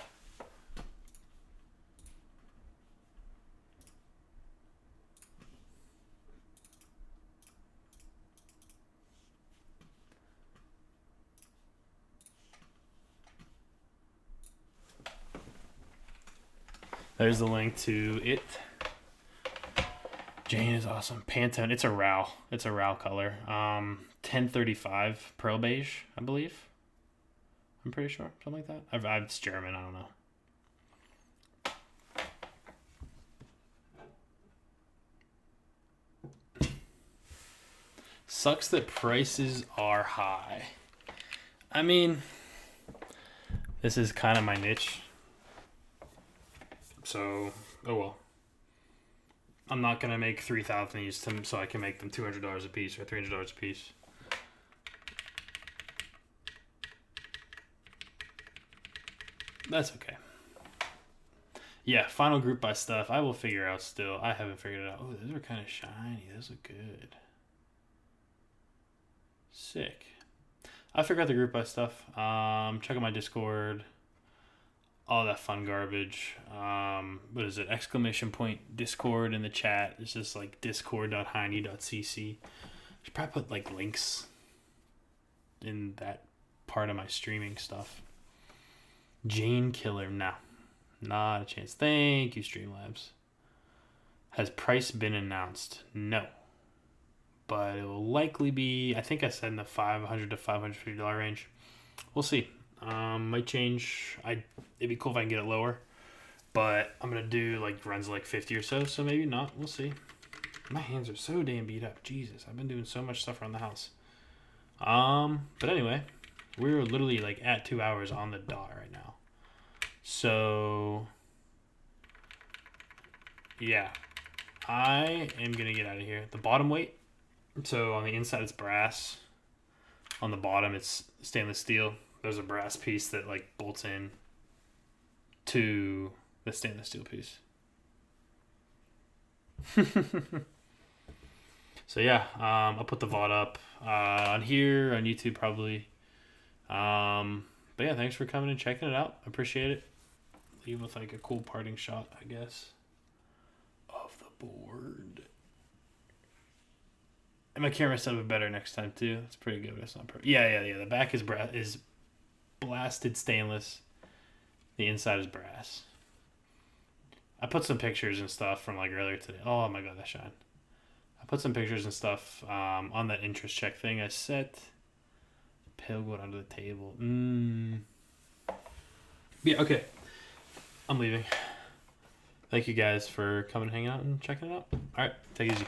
There's the link to it. Jane is awesome. Pantone. It's a RAL. It's a RAL color. 1035 pearl beige, I believe. I'm pretty sure, something like that. It's German. I don't know. Sucks that prices are high. I mean, this is kind of my niche. So, oh well. I'm not going to make 3,000 of these so I can make them $200 a piece or $300 a piece. That's okay. Yeah, final group by stuff. I will figure out still. I haven't figured it out. Oh, those are kind of shiny. Those look good. Sick. I figured out the group by stuff. Check out my Discord. All that fun garbage. What is it? Exclamation point Discord in the chat. It's just like discord.hiney.cc. Should probably put like links in that part of my streaming stuff. Jane Killer. No. Not a chance. Thank you, Streamlabs. Has price been announced? No. But it will likely be, I think I said in the $500 to $550 range. We'll see. Might change. It'd be cool if I can get it lower. But I'm going to do like runs like 50 or so maybe not. We'll see. My hands are so damn beat up. Jesus, I've been doing so much stuff around the house. But anyway, we're literally like at 2 hours on the dot right now. So, yeah. I am going to get out of here. The bottom weight. So on the inside it's brass. On the bottom it's stainless steel. There's a brass piece that like bolts in to the stainless steel piece. So yeah, I'll put the VOD up on here, on YouTube probably. But yeah, thanks for coming and checking it out. I appreciate it. Leave with like a cool parting shot, I guess, of the board. And my camera set up better next time too. It's pretty good, but it's not perfect. Yeah. The back is blasted stainless. The inside is brass. I put some pictures and stuff from like earlier today. Oh my god, that shine. I put some pictures and stuff on that interest check thing. I set pale wood under the table. Yeah, okay. I'm leaving. Thank you guys for coming and hanging out and checking it out. Alright, take it easy.